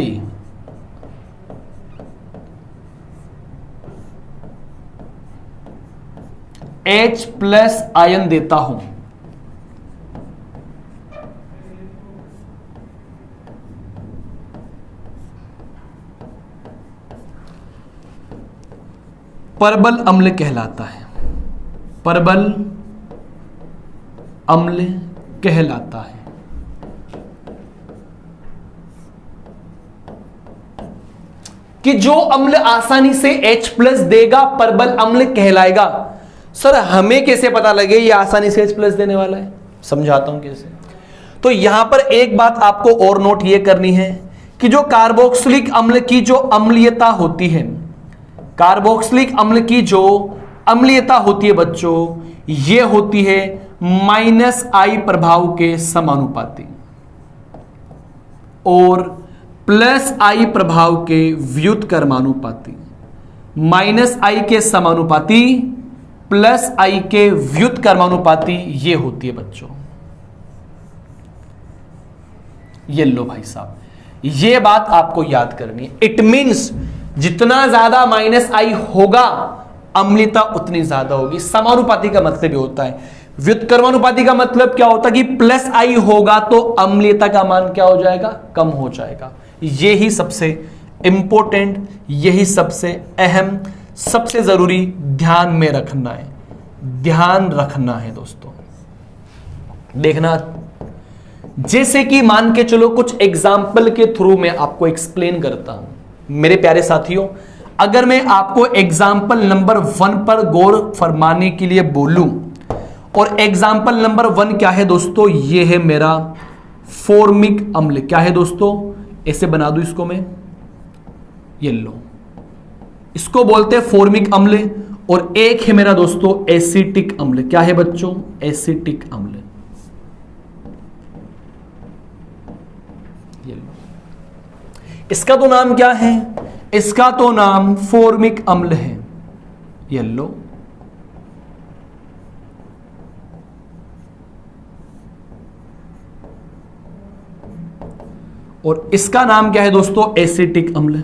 H+ आयन देता हूं, प्रबल अम्ल कहलाता है, प्रबल अम्ल कहलाता है। कि जो अम्ल आसानी से H+ देगा प्रबल अम्ल कहलाएगा। सर हमें कैसे पता लगे ये आसानी से H+ देने वाला है, समझाता हूं कैसे। तो यहां पर एक बात आपको और नोट ये करनी है कि जो कार्बोक्सिलिक अम्ल की जो अम्लीयता होती है, कार्बोक्सिलिक अम्ल की जो अम्लीयता होती है बच्चों, ये होती है -I प्रभाव के समानुपाती और +I प्रभाव के व्युत्क्रमानुपाती। -I के समानुपाती +I के व्युत्क्रमानुपाती ये होती है बच्चों। ये लो भाई साहब, ये बात आपको याद करनी है। इट मीन्स जितना ज्यादा -I होगा अम्लीयता उतनी ज्यादा होगी। समानुपाती का मतलब ये होता है, व्युत्क्रमानुपाती का मतलब क्या होता है कि +I होगा तो अम्लीयता का मान क्या हो जाएगा, कम हो जाएगा। यही सबसे इंपॉर्टेंट, यही सबसे अहम, सबसे जरूरी ध्यान में रखना है, ध्यान रखना है दोस्तों। देखना, जैसे कि मान के चलो कुछ एग्जाम्पल के थ्रू मैं आपको एक्सप्लेन करता हूं। मेरे प्यारे साथियों, अगर मैं आपको एग्जाम्पल नंबर 1 पर गौर फरमाने के लिए बोलूं, और एग्जाम्पल नंबर 1 क्या है दोस्तों, ये है मेरा फॉर्मिक अम्ल। क्या है दोस्तों, ऐसे बना दूं इसको मैं, ये लो, इसको बोलते हैं फॉर्मिक अम्ल। और एक है मेरा दोस्तों एसिटिक अम्ल। क्या है बच्चों, एसिटिक अम्ल। ये लो, इसका तो नाम क्या है, इसका तो नाम फॉर्मिक अम्ल है। ये लो, और इसका नाम क्या है दोस्तों, एसिटिक अम्ल।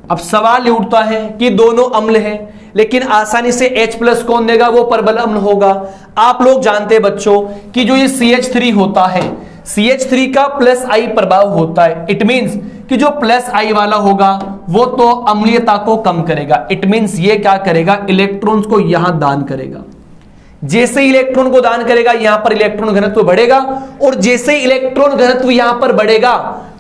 अब सवाल ये उठता है कि दोनों अम्ल हैं, लेकिन आसानी से H+ कौन देगा, वो परबल अम्ल होगा। आप लोग जानते हैं बच्चों कि जो ये CH3 होता है, CH3 का +I प्रभाव होता है। इट मींस कि जो +I वाला होगा वो तो अम्लीयता को कम करेगा। इट मींस ये क्या करेगा, इलेक्ट्रॉन्स को यहां दान करेगा। जैसे इलेक्ट्रॉन को दान करेगा यहां पर इलेक्ट्रॉन घनत्व बढ़ेगा, और जैसे इलेक्ट्रॉन घनत्व यहां पर बढ़ेगा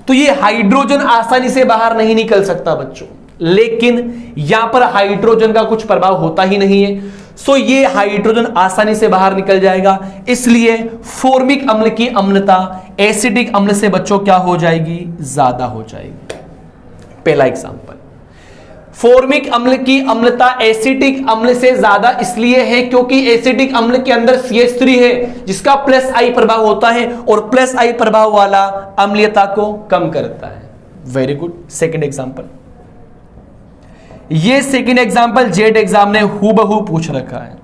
तो ये हाइड्रोजन आसानी से बाहर नहीं निकल सकता बच्चों। लेकिन यहां पर हाइड्रोजन का कुछ प्रभाव होता ही नहीं है, सो ये हाइड्रोजन आसानी से बाहर निकल जाएगा। इसलिए फॉर्मिक अम्ल की अम्लता एसिटिक अम्ल से बच्चों क्या हो जाएगी, ज्यादा हो जाएगी। पहला एग्जांपल, फॉर्मिक अम्ल की अम्लता एसिटिक अम्ल से ज्यादा इसलिए है क्योंकि एसिटिक अम्ल के अंदर CH3 है जिसका +I प्रभाव होता है, और +I प्रभाव वाला अम्लीयता को कम करता है। Very good. सेकंड एग्जांपल, ये सेकंड एग्जांपल जेड एग्जाम ने हूबहू पूछ रखा है।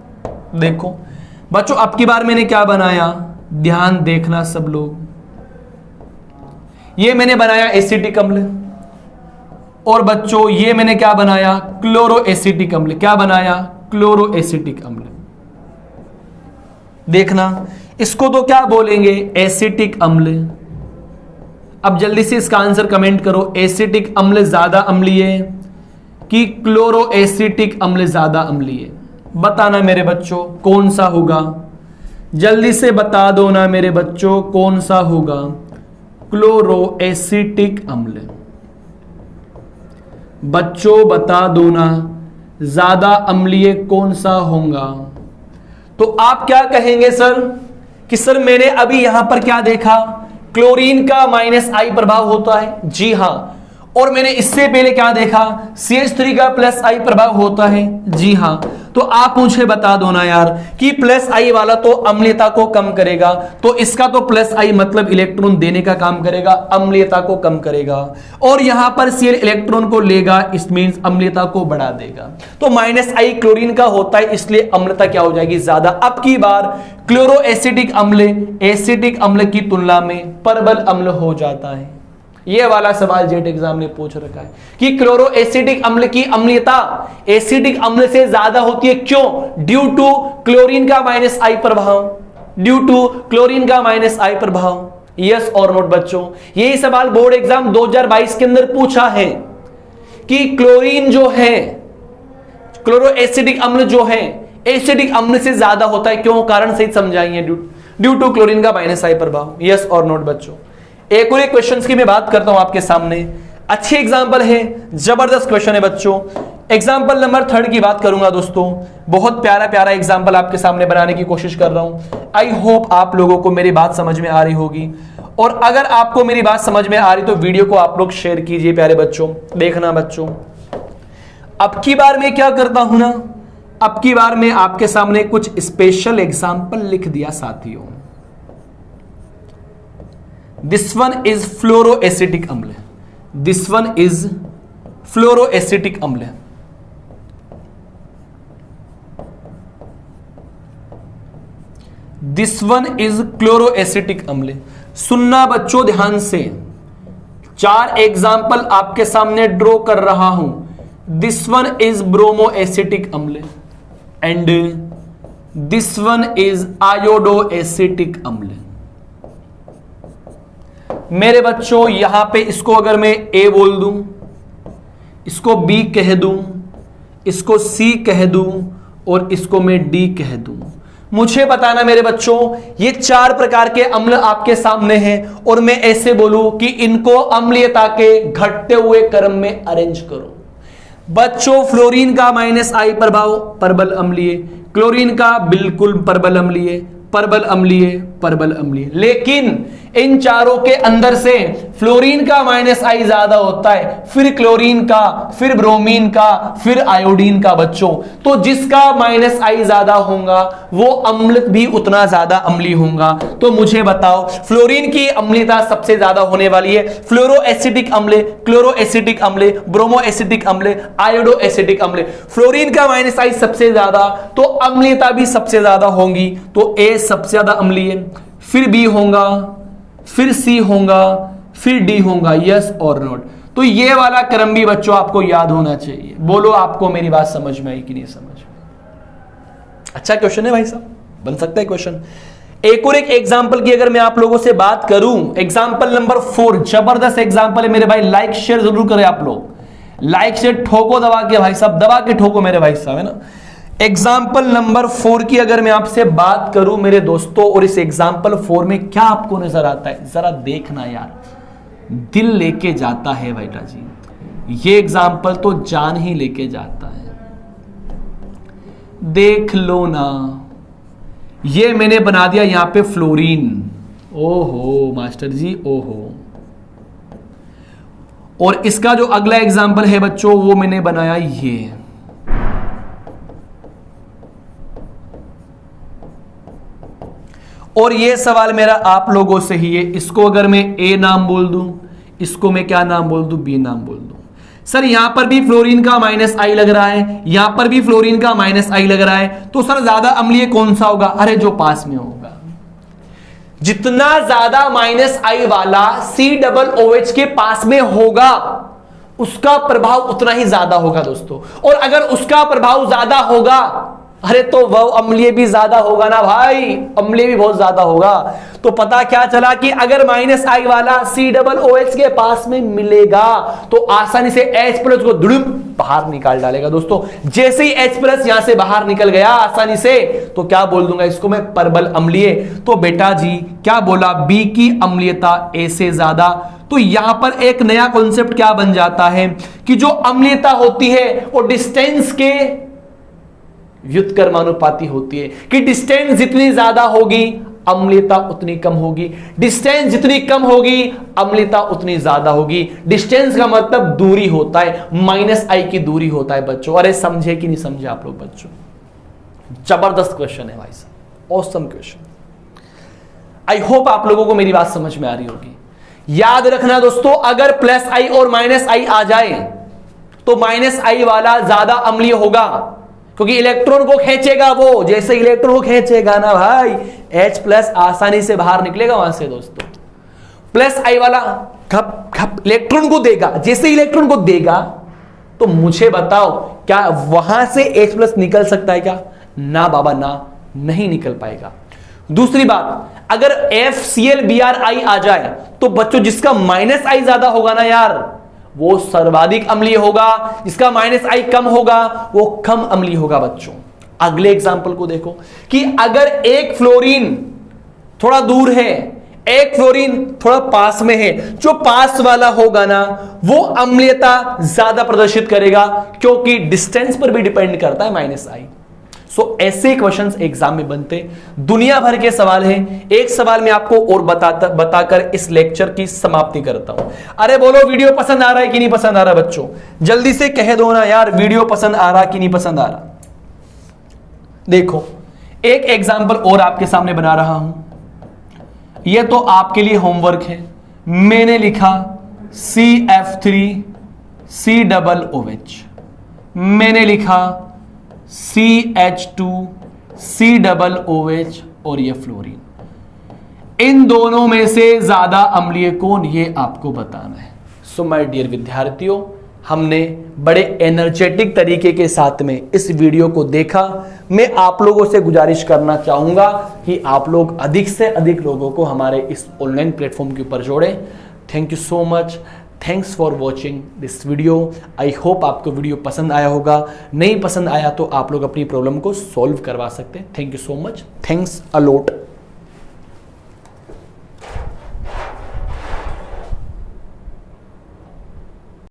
देखो बच्चों, अब की बार मैंने क्या बनाया, ध्यान देखना सब लोग। ये मैंने बनाया एसिटिक अम्ल, और बच्चों ये मैंने क्या बनाया, क्लोरो एसिटिक अम्ल। क्या बनाया, क्लोरो एसिटिक अम्ल। देखना, इसको तो क्या बोलेंगे, एसिटिक अम्ल। अब जल्दी से इसका आंसर कमेंट करो, एसिटिक अम्ल ज्यादा अम्लीय कि क्लोरो एसिटिक अम्ल ज्यादा अम्लीय। बताना मेरे बच्चों कौन सा होगा, जल्दी से बता दो ना मेरे बच्चों कौन सा होगा, क्लोरो एसिटिक अम्ल। बच्चों बता दो ना, ज्यादा अम्लीय कौन सा होगा। तो आप क्या कहेंगे सर, कि सर मैंने अभी यहां पर क्या देखा, क्लोरीन का -I प्रभाव होता है। जी हां, और मैंने इससे पहले क्या देखा, CH3 का +I प्रभाव होता है। जी हां, तो आप मुझे बता दो ना यार कि +I वाला तो अम्लीयता को कम करेगा, तो इसका तो +I मतलब इलेक्ट्रॉन देने का काम करेगा, अम्लीयता को कम करेगा, और यहां पर Cl इलेक्ट्रॉन को लेगा, इस मींस अम्लीयता को बढ़ा देगा। तो -I क्लोरीन का होता है, इसलिए अम्लता क्या हो जाएगी, ज्यादा। अब की बार क्लोरो एसिटिक अम्ल एसिटिक अम्ल की तुलना में परबल अम्ल हो जाता है। यह वाला सवाल जेट एग्जाम ने पूछ रखा है कि क्लोरो एसिटिक अम्ल की अम्लीयता एसिटिक अम्ल से ज्यादा होती है, क्यों, ड्यू टू क्लोरीन का -I प्रभाव, ड्यू टू क्लोरीन का -I प्रभाव। यस और नोट बच्चों, यही सवाल बोर्ड एग्जाम 2022 के अंदर पूछा है कि क्लोरीन जो है, क्लोरो एसिटिक अम्ल जो है एसिटिक अम्ल से ज्यादा होता है, क्यों, कारण सहित समझाइए, ड्यू टू क्लोरीन का -I प्रभाव। यस और नोट बच्चों। एक और एक क्वेश्चन की मैं बात करता हूं आपके सामने, अच्छे एग्जांपल है, जबरदस्त क्वेश्चन है बच्चों। एग्जांपल नंबर 3 की बात करूंगा दोस्तों, बहुत प्यारा प्यारा एग्जांपल आपके सामने बनाने की कोशिश कर रहा हूं। आई होप आप लोगों को मेरी बात समझ में आ रही होगी, और अगर आपको मेरी बात समझ में आ रही तो वीडियो को आप लोग शेयर कीजिए प्यारे बच्चों। देखना बच्चों, अब की बार मैं क्या करता हूं ना, अब की बार मैं आपके सामने कुछ स्पेशल एग्जांपल लिख दिया साथियों। दिस वन इज फ्लोरोएसिटिक अम्ल, दिस वन इज फ्लोरोएसिटिक अम्ल। दिस वन इज क्लोरोएसिटिक अम्ल। सुनना बच्चों ध्यान से, 4 एग्जाम्पल आपके सामने ड्रॉ कर रहा हूं। दिस वन इज ब्रोमोएसिटिक अम्ल and this one is iodo acetic अम्ल। मेरे बच्चों यहां पे इसको अगर मैं ए बोल दूं, इसको बी कह दूं, इसको सी कह दूं और इसको मैं डी कह दूं, मुझे बताना मेरे बच्चों ये 4 प्रकार के अम्ल आपके सामने हैं और मैं ऐसे बोलूं कि इनको अम्लीयता के घटते हुए क्रम में अरेंज करो। बच्चों फ्लोरीन का -I प्रभाव परबल अम्लीय, क्लोरीन का बिल्कुल परबल अम्लीय, परबल अम्लीय, परबल अम्लीय। लेकिन इन चारों के अंदर से फ्लोरीन का -I ज्यादा होता है, फिर क्लोरीन का, फिर ब्रोमीन का, फिर आयोडीन का। बच्चों तो जिसका -I ज्यादा होगा वो अम्ल भी उतना ज्यादा अम्लीय होगा। तो मुझे बताओ फ्लोरीन की अम्लीयता सबसे ज्यादा होने वाली है फ्लोरो एसिटिक अम्ल, क्लोरो एसिटिक अम्ल, ब्रोमो एसिटिक अम्ल, आयोडो एसिटिक अम्ल। फ्लोरीन का -I सबसे ज्यादा तो अम्लीयता भी सबसे ज्यादा होगी। तो ए सबसे ज्यादा अम्लीय, फिर बी होगा, फिर सी होगा, फिर डी होगा। यस और नोट। तो ये वाला क्रम भी बच्चों आपको याद होना चाहिए। बोलो आपको मेरी बात समझ में आई कि नहीं समझ में? अच्छा क्वेश्चन है भाई साहब, बन सकता है क्वेश्चन। एक और एक एग्जांपल की अगर मैं आप लोगों से बात करूं, एग्जांपल नंबर 4 जबरदस्त एग्जांपल है मेरे भाई। लाइक शेयर जरूर करें आप लोग, लाइक शेयर ठोको दबा के भाई साहब, दबा के ठोको मेरे भाई साहब, है ना। एग्जाम्पल नंबर 4 की अगर मैं आपसे बात करूं मेरे दोस्तों, और इस एग्जाम्पल 4 में क्या आपको नजर आता है जरा देखना यार, दिल लेके जाता है बेटा जी। ये एग्जाम्पल तो जान ही लेके जाता है। देख लो ना, ये मैंने बना दिया यहां पे फ्लोरीन। ओहो मास्टर जी ओहो। और इसका जो अगला एग्जाम्पल है बच्चों वो मैंने बनाया ये। और ये सवाल मेरा आप लोगों से ही है, इसको अगर मैं ए नाम बोल दूं, इसको मैं क्या नाम बोल दूं, बी नाम बोल दूं। सर यहां पर भी फ्लोरीन का -I लग रहा है, यहां पर भी फ्लोरीन का -I लग रहा है, तो सर ज्यादा अम्लीय कौन सा होगा? अरे जो पास में होगा। जितना ज्यादा -I वाला COOH के पास में होगा उसका प्रभाव उतना ही ज्यादा होगा दोस्तों। और अगर उसका प्रभाव ज्यादा होगा अरे तो वह अम्लीय भी ज्यादा होगा ना भाई, अम्लीय भी बहुत ज्यादा होगा। तो पता क्या चला कि अगर -I वाला COOH के पास में मिलेगा तो आसानी से H+ को दुड़ुम बाहर निकाल डालेगा दोस्तों। जैसे ही H+ यहां से बाहर निकल गया आसानी से, तो क्या बोल दूंगा इसको मैं, परबल अम्लीय। तो बेटा जी क्या बोला, बी की अम्लीयता A से ज्यादा। तो यहां पर एक नया कॉन्सेप्ट क्या बन जाता है कि जो अम्लीयता होती है वो डिस्टेंस के व्युत्क्रमानुपाती होती है, कि डिस्टेंस जितनी ज्यादा होगी अम्लीयता उतनी कम होगी, डिस्टेंस जितनी कम होगी अम्लीयता उतनी ज्यादा होगी। डिस्टेंस का मतलब दूरी होता है, -I की दूरी होता है बच्चों। अरे समझे कि नहीं समझे आप लोग बच्चों? जबरदस्त क्वेश्चन है भाई साहब, ऑसम क्वेश्चन। आई होप आप लोगों को मेरी बात समझ में आ रही होगी। याद रखना दोस्तों, अगर +I और -I आ जाए तो -I वाला ज्यादा अम्लीय होगा, क्योंकि इलेक्ट्रॉन को खींचेगा वो। जैसे इलेक्ट्रॉन को खींचेगा ना भाई, H+ आसानी से बाहर निकलेगा वहां से दोस्तों। +I वाला घप घप इलेक्ट्रॉन को देगा, जैसे इलेक्ट्रॉन को देगा तो मुझे बताओ क्या वहां से H+ निकल सकता है क्या? ना बाबा ना, नहीं निकल पाएगा। दूसरी बात, अगर FClBrI आ जाए तो बच्चों जिसका -I ज्यादा होगा ना यार वो सर्वाधिक अम्लीय होगा, जिसका -I कम होगा वो कम अम्लीय होगा बच्चों। अगले एग्जांपल को देखो कि अगर एक फ्लोरीन थोड़ा दूर है, एक फ्लोरीन थोड़ा पास में है, जो पास वाला होगा ना वो अम्लीयता ज्यादा प्रदर्शित करेगा, क्योंकि डिस्टेंस पर भी डिपेंड करता है -I। सो ऐसे क्वेश्चंस एग्जाम में बनते, दुनिया भर के सवाल हैं। एक सवाल मैं आपको और बताकर इस लेक्चर की समाप्ति करता हूं। अरे बोलो वीडियो पसंद आ रहा है कि नहीं पसंद आ रहा बच्चों? जल्दी से कह दो ना यार, वीडियो पसंद आ रहा कि नहीं पसंद आ रहा। देखो एक एग्जाम्पल और आपके सामने बना रहा हूं, यह तो आपके लिए होमवर्क है। मैंने लिखा CF3COOH, मैंने लिखा CH2COOH और ये फ्लोरीन। इन दोनों में से ज्यादा अम्लीय कौन, ये आपको बताना है। सो माय डियर विद्यार्थियों, हमने बड़े एनर्जेटिक तरीके के साथ में इस वीडियो को देखा। मैं आप लोगों से गुजारिश करना चाहूँगा कि आप लोग अधिक से अधिक लोगों को हमारे इस ऑनलाइन प्लेटफॉर्म के ऊपर जोड़ें। Thank you so much, thanks for watching this video. I hope आपको वीडियो पसंद आया होगा। नहीं पसंद आया तो आप लोग अपनी प्रॉब्लम को सॉल्व करवा सकते हैं। Thank you so much, thanks a lot.